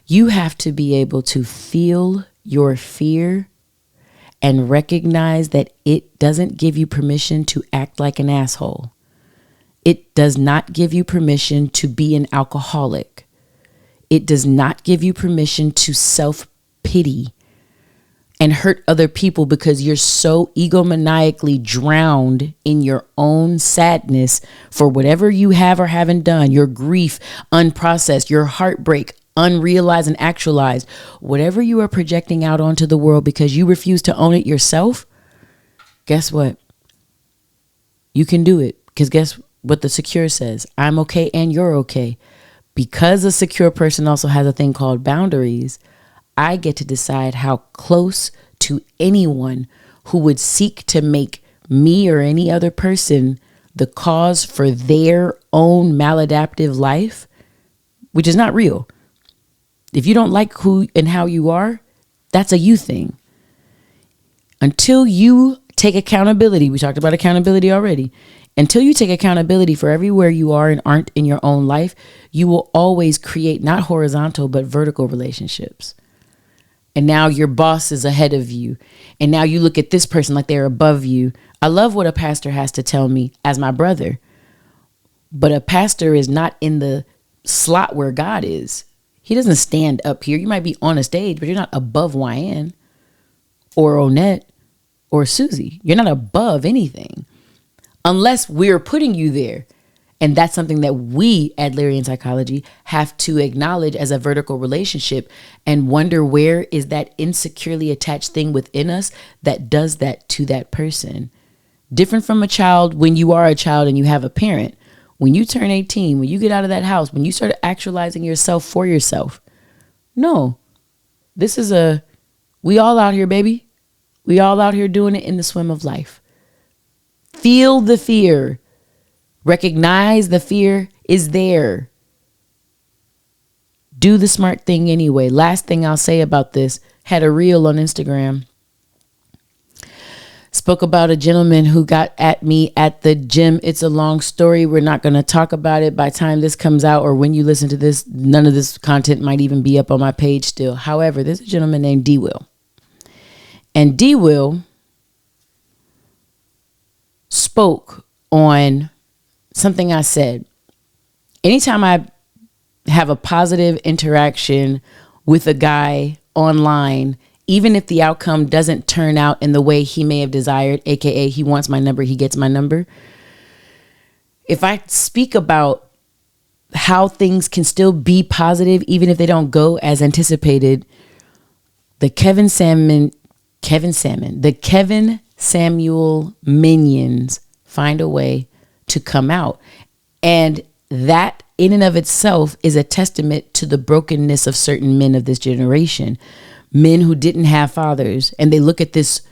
you have to be able to feel your fear and recognize that it doesn't give you permission to act like an asshole. It does not give you permission to be an alcoholic. It does not give you permission to self-pity and hurt other people because you're so egomaniacally drowned in your own sadness for whatever you have or haven't done, your grief unprocessed, your heartbreak unrealized and actualized, whatever you are projecting out onto the world because you refuse to own it yourself. Guess what? You can do it, because guess what the secure says? I'm okay and you're okay. Because a secure person also has a thing called boundaries, I get to decide how close to anyone who would seek to make me or any other person the cause for their own maladaptive life, which is not real. If you don't like who and how you are, that's a you thing. Until you take accountability, we talked about accountability already. Until you take accountability for everywhere you are and aren't in your own life, you will always create not horizontal, but vertical relationships. and now your boss is ahead of you, and now you look at this person like they're above you. I love what a pastor has to tell me as my brother, but a pastor is not in the slot where God is. He doesn't stand up here. You might be on a stage, but you're not above Wyann or Onette or Susie. You're not above anything unless we're putting you there. And that's something that we at Larry in Psychology have to acknowledge as a vertical relationship and wonder, where is that insecurely attached thing within us that does that to that person? Different from a child. When you are a child and you have a parent, when you turn 18, when you get out of that house, when you start actualizing yourself for yourself. No, this is we all out here, baby. We all out here doing it in the swim of life. Feel the fear. Recognize the fear is there. Do the smart thing anyway. Last thing I'll say about this, had a reel on Instagram. Spoke about a gentleman who got at me at the gym. It's a long story. We're not going to talk about it. By the time this comes out, or when you listen to this, none of this content might even be up on my page still. However, there's a gentleman named D. Will. And D. Will spoke on something I said. Anytime I have a positive interaction with a guy online, even if the outcome doesn't turn out in the way he may have desired, aka he wants my number, he gets my number. If I speak about how things can still be positive, even if they don't go as anticipated, the Kevin Samuel minions find a way to come out. And that in and of itself is a testament to the brokenness of certain men of this generation. Men who didn't have fathers, and they look at this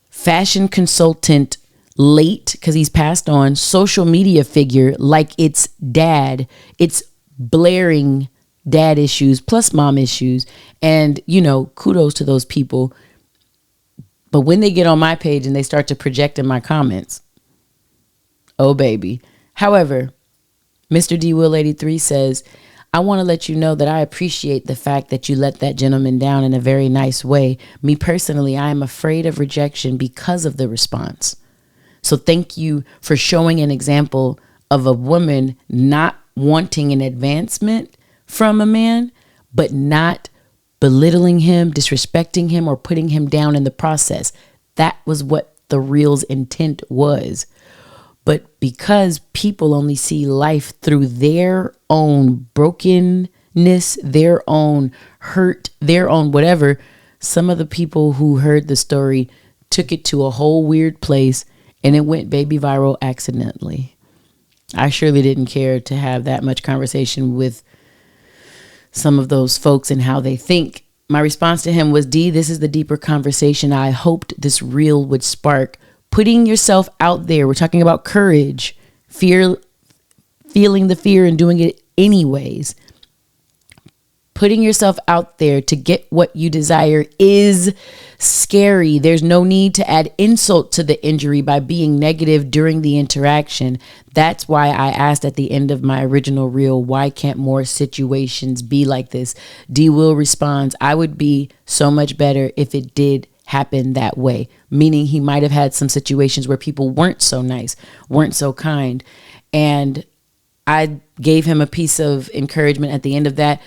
fashion consultant, late because he's passed on, social media figure like it's dad. It's blaring dad issues plus mom issues. And, kudos to those people. But when they get on my page and they start to project in my comments, oh, baby. However, Mr. D. Will 83 says, I want to let you know that I appreciate the fact that you let that gentleman down in a very nice way. Me personally, I am afraid of rejection because of the response. So thank you for showing an example of a woman not wanting an advancement from a man, but not belittling him, disrespecting him, or putting him down in the process. That was what the reel's intent was. But because people only see life through their own brokenness, their own hurt, their own whatever, some of the people who heard the story took it to a whole weird place, and it went baby viral accidentally. I surely didn't care to have that much conversation with some of those folks and how they think. My response to him was, D, this is the deeper conversation I hoped this reel would spark. Putting yourself out there. We're talking about courage, feeling the fear and doing it anyways. Putting yourself out there to get what you desire is scary. There's no need to add insult to the injury by being negative during the interaction. That's why I asked at the end of my original reel, why can't more situations be like this? D. Will responds, I would be so much better if it did happen that way, meaning he might have had some situations where people weren't so nice, weren't so kind. And I gave him a piece of encouragement at the end of that.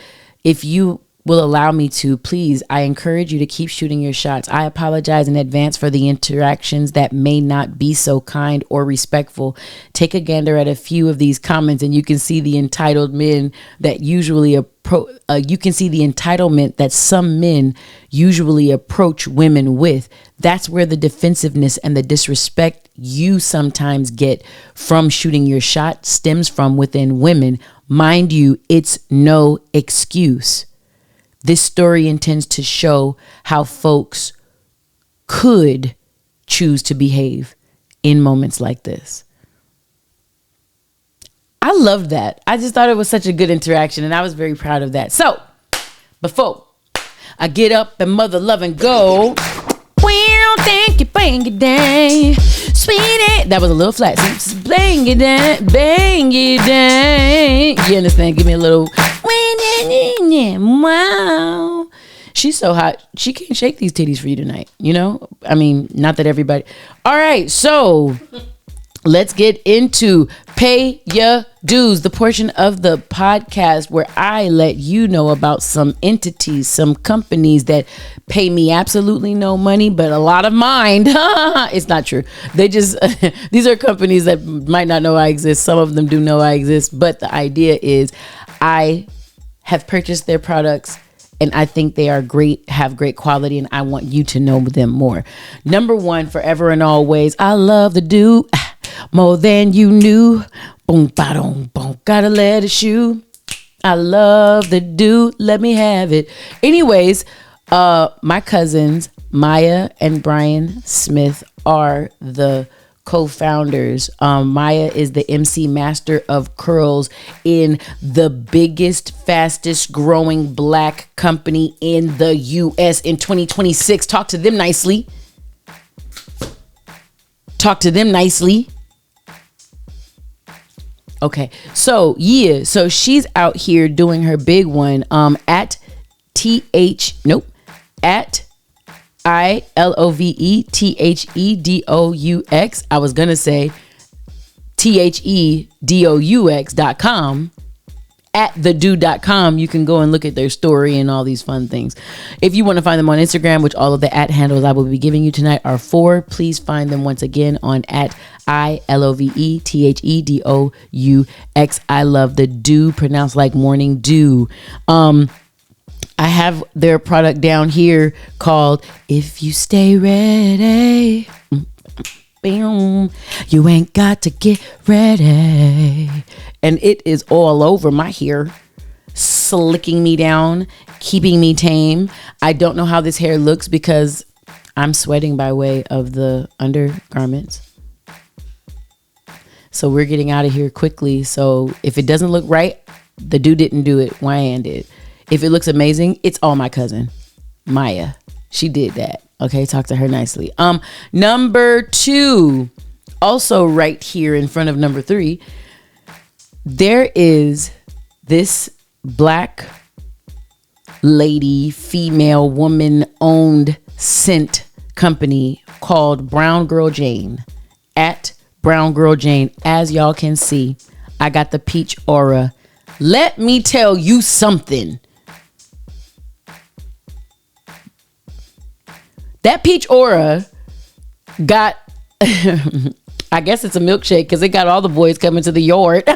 If you will allow me to, please, I encourage you to keep shooting your shots. I apologize in advance for the interactions that may not be so kind or respectful. Take a gander at a few of these comments and you can see the entitled men that usually you can see the entitlement that some men usually approach women with. That's where the defensiveness and the disrespect you sometimes get from shooting your shot stems from within women. Mind you, it's no excuse. This story intends to show how folks could choose to behave in moments like this. I loved that. I just thought it was such a good interaction, and I was very proud of that. So, before I get up and mother love and go, well, thank you, bang it down, sweetie. That was a little flat. So, bang it down, bang it down. You understand? Give me a little, wow. She's so hot, she can't shake these titties for you tonight. You know? I mean, not that everybody. All right, so let's get into Pay Ya Dues, the portion of the podcast where I let you know about some entities, some companies that pay me absolutely no money, but a lot of mine. It's not true. They just, these are companies that might not know I exist. Some of them do know I exist, but the idea is I have purchased their products and I think they are great, have great quality, and I want you to know them more. Number one, forever and always, I love the do more than you knew. Boom, ba-dum, boom, gotta let it shoot. I love the do, let me have it. Anyways, my cousins, Maya and Brian Smith, are the co-founders. Maya is the MC master of curls in the biggest, fastest growing black company in the US in 2026. Talk to them nicely. Talk to them nicely. Okay, so yeah, so she's out here doing her big one at ILOVETHEDOUX. I was gonna say THEDOUX.com. At thedo.com, you can go and look at their story and all these fun things. If you want to find them on Instagram, which all of the at handles I will be giving you tonight are for, please find them once again on at ILOVETHEDOUX. I love the do, pronounced like morning dew. I have their product down here called If You Stay Ready. You ain't got to get ready. And it is all over my hair, slicking me down, keeping me tame. I don't know how this hair looks because I'm sweating by way of the undergarments. So we're getting out of here quickly. So if it doesn't look right, the dude didn't do it. Wyann did. If it looks amazing, it's all my cousin, Maya. She did that. Okay, talk to her nicely. Number two, also right here in front of number three, there is this black lady, female, woman-owned scent company called Brown Girl Jane. At Brown Girl Jane, as y'all can see, I got the peach aura. Let me tell you something. That peach aura got, I guess it's a milkshake because it got all the boys coming to the yard.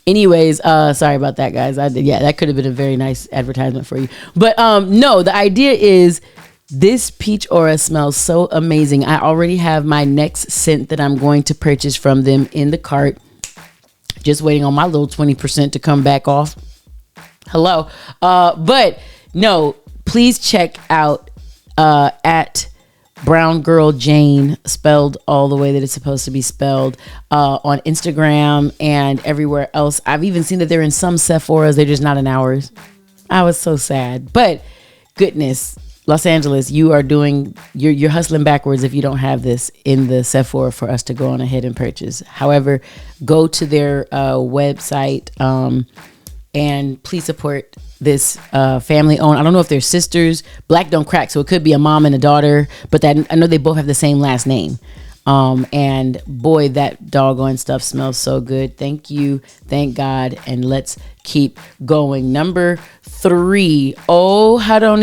Anyways, sorry about that, guys. That could have been a very nice advertisement for you. But no, the idea is this peach aura smells so amazing. I already have my next scent that I'm going to purchase from them in the cart. Just waiting on my little 20% to come back off. Hello. But no, please check out at Brown Girl Jane, spelled all the way that it's supposed to be spelled, on Instagram and everywhere else. I've even seen that they're in some Sephora's. They're just not in ours. I was so sad. But goodness, Los Angeles, you are you're hustling backwards if you don't have this in the Sephora for us to go on ahead and purchase. However, go to their website and please support this family owned. I don't know if they're sisters. Black don't crack, so it could be a mom and a daughter, but that I know they both have the same last name. And boy, that doggone stuff smells so good. Thank you, thank God, and let's keep going. Number three, Arrangements.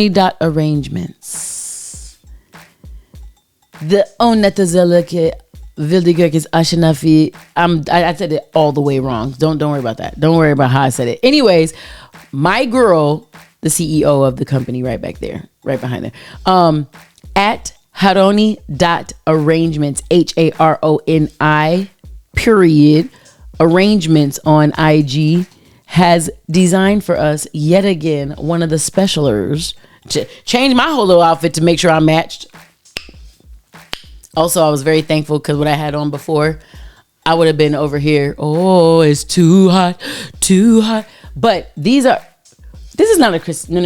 The Onetazeleke Vildigurkis Ashinafi. I said it all the way wrong. Don't worry about that. Don't worry about how I said it. Anyways, my girl, the CEO of the company, right back there, right behind there, at Haroni.arrangements, HARONI, period, arrangements on IG, has designed for us yet again one of the specialers to change my whole little outfit to make sure I'm matched. Also, I was very thankful because what I had on before, I would have been over here. Oh, it's too hot, too hot. But this is not a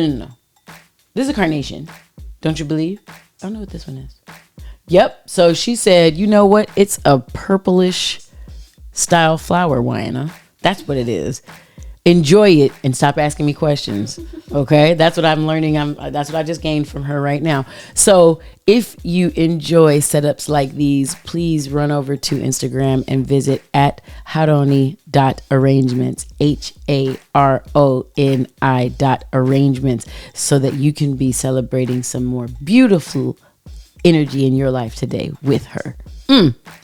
no. This is a carnation. Don't you believe? I don't know what this one is. Yep. So she said, you know what? It's a purplish style flower, Wyann. That's what it is. enjoy it and stop asking me questions. Okay, that's what I'm learning. That's what I just gained from her right now. So if you enjoy setups like these, please run over to Instagram and visit at haroni.arrangements, HARONI.arrangements, so that you can be celebrating some more beautiful energy in your life today with her.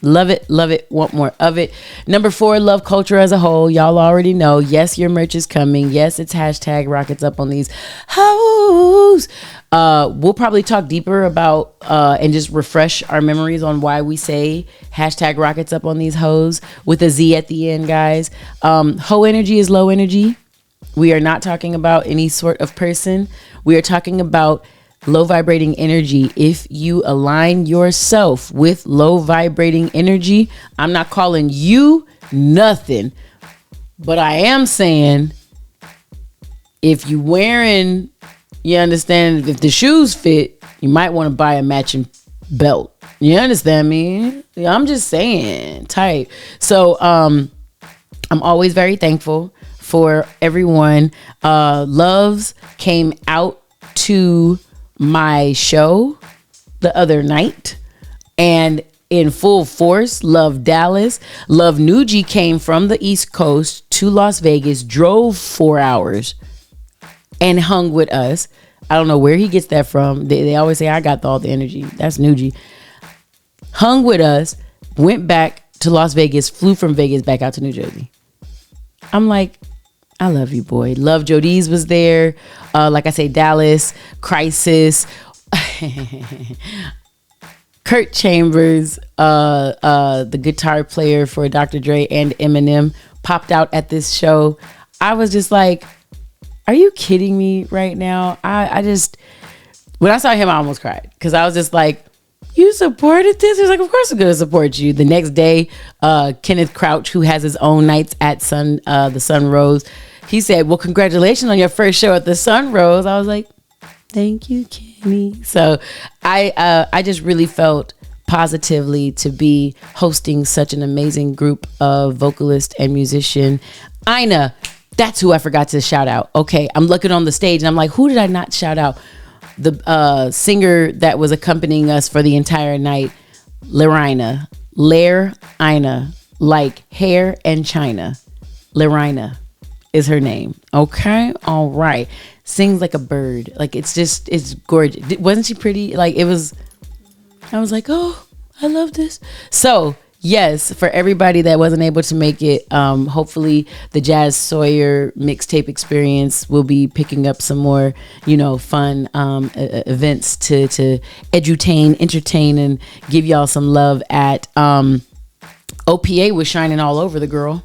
Love it, want more of it. Number 4, love culture as a whole. Y'all already know. Yes, your merch is coming. Yes, it's hashtag rockets up on these hoes. We'll probably talk deeper about and just refresh our memories on why we say hashtag rockets up on these hoes with a Z at the end, guys. Hoe energy is low energy. We are not talking about any sort of person. We are talking about low vibrating energy. If you align yourself with low vibrating energy, I'm not calling you nothing, but I am saying if you wearing, you understand, if the shoes fit, you might want to buy a matching belt. You understand me? I'm just saying, type. So I'm always very thankful for everyone. Loves came out to my show the other night and in full force. Love Dallas. Love Nuji came from the East Coast to Las Vegas, drove 4 hours and hung with us. I don't know where he gets that from. They always say I got all the energy. That's Nuji. Hung with us, went back to Las Vegas, flew from Vegas back out to New Jersey. I'm like, I love you, boy. Love Jodi's was there. Like I say, Dallas, Crisis, Kurt Chambers, the guitar player for Dr. Dre and Eminem, popped out at this show. I was just like, are you kidding me right now? I just, when I saw him, I almost cried because I was just like, you supported this? He was like, of course I'm going to support you. The next day, Kenneth Crouch, who has his own nights at the Sun Rose, he said, well, congratulations on your first show at the Sun Rose. I was like, thank you, Kenny. So I just really felt positively to be hosting such an amazing group of vocalists and musician. Ina, that's who I forgot to shout out. Okay, I'm looking on the stage and I'm like, who did I not shout out? The singer that was accompanying us for the entire night, Lerina, like hair and China. Lerina is her name. Okay, all right. Sings like a bird. Like it's gorgeous. Wasn't she pretty? Like it was. I was like, oh, I love this. So yes, for everybody that wasn't able to make it, hopefully the Jazz Sawyer mixtape experience will be picking up some more, fun events to edutain, entertain, and give y'all some love at. OPA was shining all over the girl.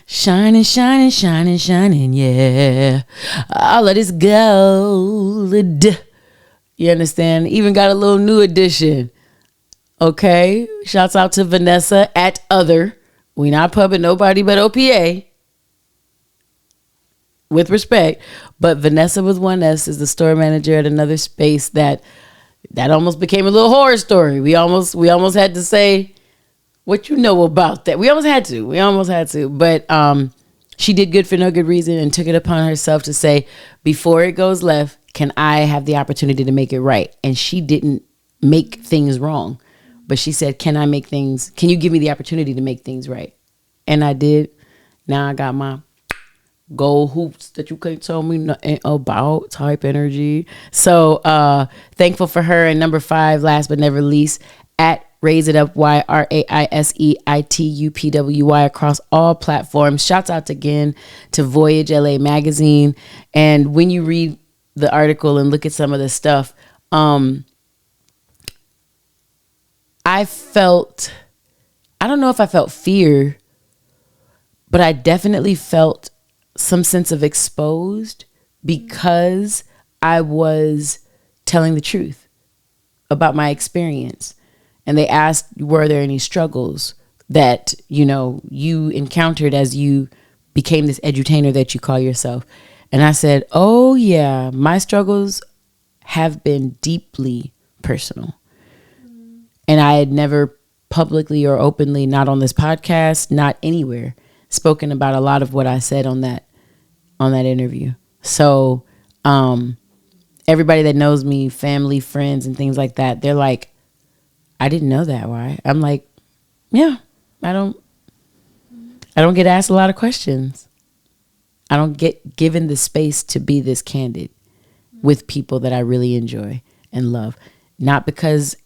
Shining, shining, shining, shining, yeah. All of this gold. You understand? Even got a little new edition. Okay. Shouts out to Vanessa at Other. We not pubbing nobody but OPA. With respect. But Vanessa with one S is the store manager at another space that almost became a little horror story. We almost had to say, what you know about that? We almost had to. But she did good for no good reason and took it upon herself to say, before it goes left, can I have the opportunity to make it right? And she didn't make things wrong. But she said, can you give me the opportunity to make things right? And I did. Now I got my gold hoops that you can't tell me nothing about type energy. So thankful for her. And number 5, last but never least, at Raise It Up Y, RAISEITUPWY across all platforms. Shouts out again to Voyage LA magazine. And when you read the article and look at some of the stuff, I don't know if I felt fear, but I definitely felt some sense of exposed because I was telling the truth about my experience. And they asked, were there any struggles that, you encountered as you became this edutainer that you call yourself? And I said, oh yeah, my struggles have been deeply personal. And I had never publicly or openly, not on this podcast, not anywhere, spoken about a lot of what I said on that interview. So everybody that knows me, family, friends, and things like that, they're like, I didn't know that. Why? I'm like, yeah, I don't get asked a lot of questions. I don't get given the space to be this candid with people that I really enjoy and love. Not because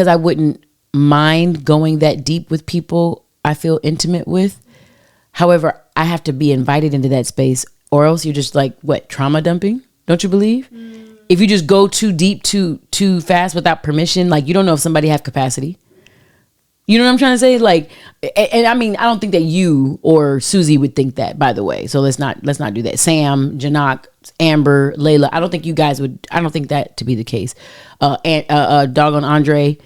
I wouldn't mind going that deep with people I feel intimate with. However, I have to be invited into that space, or else you're just like, what, trauma dumping? Don't you believe? If you just go too deep, too fast without permission, like you don't know if somebody have capacity. You know what I'm trying to say? Like, and I mean, I don't think that you or Susie would think that, by the way. So let's not do that. Sam, Janak, Amber, Layla, I don't think that to be the case. Doggone Andre,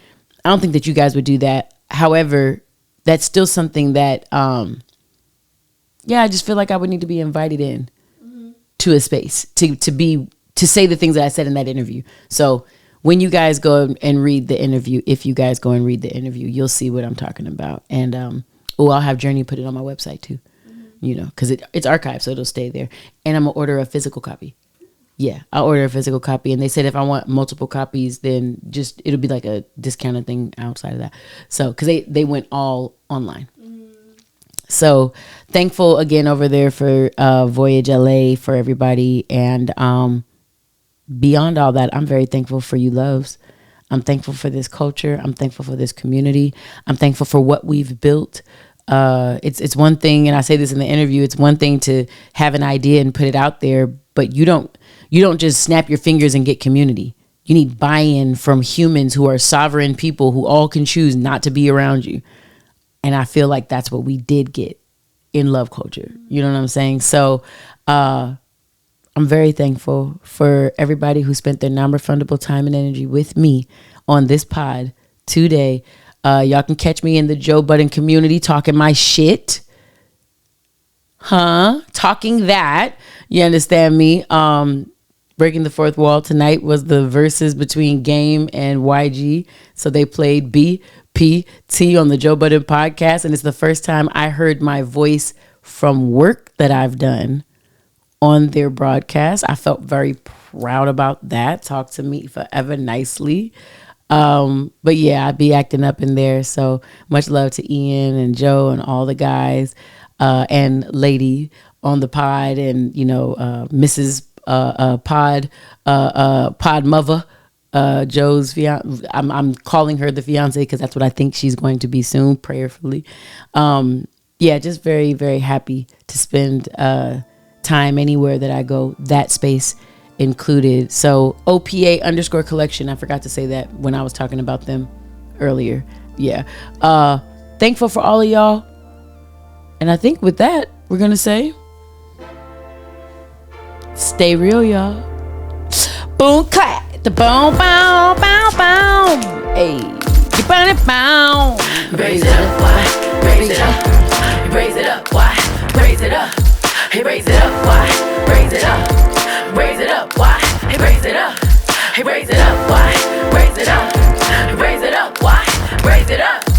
I don't think that you guys would do that. However, that's still something that, I just feel like I would need to be invited in to a space to say the things that I said in that interview. So when you guys go and read the interview, if you guys go and read the interview, you'll see what I'm talking about. And I'll have Journey put it on my website too, because it's archived, so it'll stay there. And I'm gonna order a physical copy. Yeah, I'll order a physical copy. And they said if I want multiple copies, then just it'll be like a discounted thing outside of that. So because they went all online. So thankful again over there for Voyage LA, for everybody. And beyond all that, I'm very thankful for you loves. I'm thankful for this culture. I'm thankful for this community. I'm thankful for what we've built. It's one thing, and I say this in the interview, it's one thing to have an idea and put it out there, but you don't just snap your fingers and get community. You need buy-in from humans who are sovereign people who all can choose not to be around you. And I feel like that's what we did get in love culture. You know what I'm saying? So I'm very thankful for everybody who spent their non-refundable time and energy with me on this pod today. Y'all can catch me in the Budden Community talking my shit. Talking that. You understand me? Breaking the fourth wall tonight was the verses between Game and YG. So they played BPT on the Budden podcast. And it's the first time I heard my voice from work that I've done on their broadcast. I felt very proud about that. Talk to me forever nicely. But yeah, I'd be acting up in there. So much love to Ian and Joe and all the guys, and Lady on the pod, and, Mrs. Pod Mother, Joe's fiance. I'm calling her the fiance because that's what I think she's going to be soon, prayerfully. Just very, very happy to spend, time anywhere that I go, that space included. So OPA_collection. I forgot to say that when I was talking about them earlier. Yeah. Thankful for all of y'all. And I think with that, we're going to say, stay real, y'all. Boom, clap. The boom, bow, bow, bow. Hey, you burn it, bow. Raise it up, why? Raise it up. Raise it up, why? Raise it up. Hey, raise it up, why? Raise it up. Raise it up, why? Hey, raise it up. Hey, raise it up, why? Raise it up. Raise it up, why? Raise it up.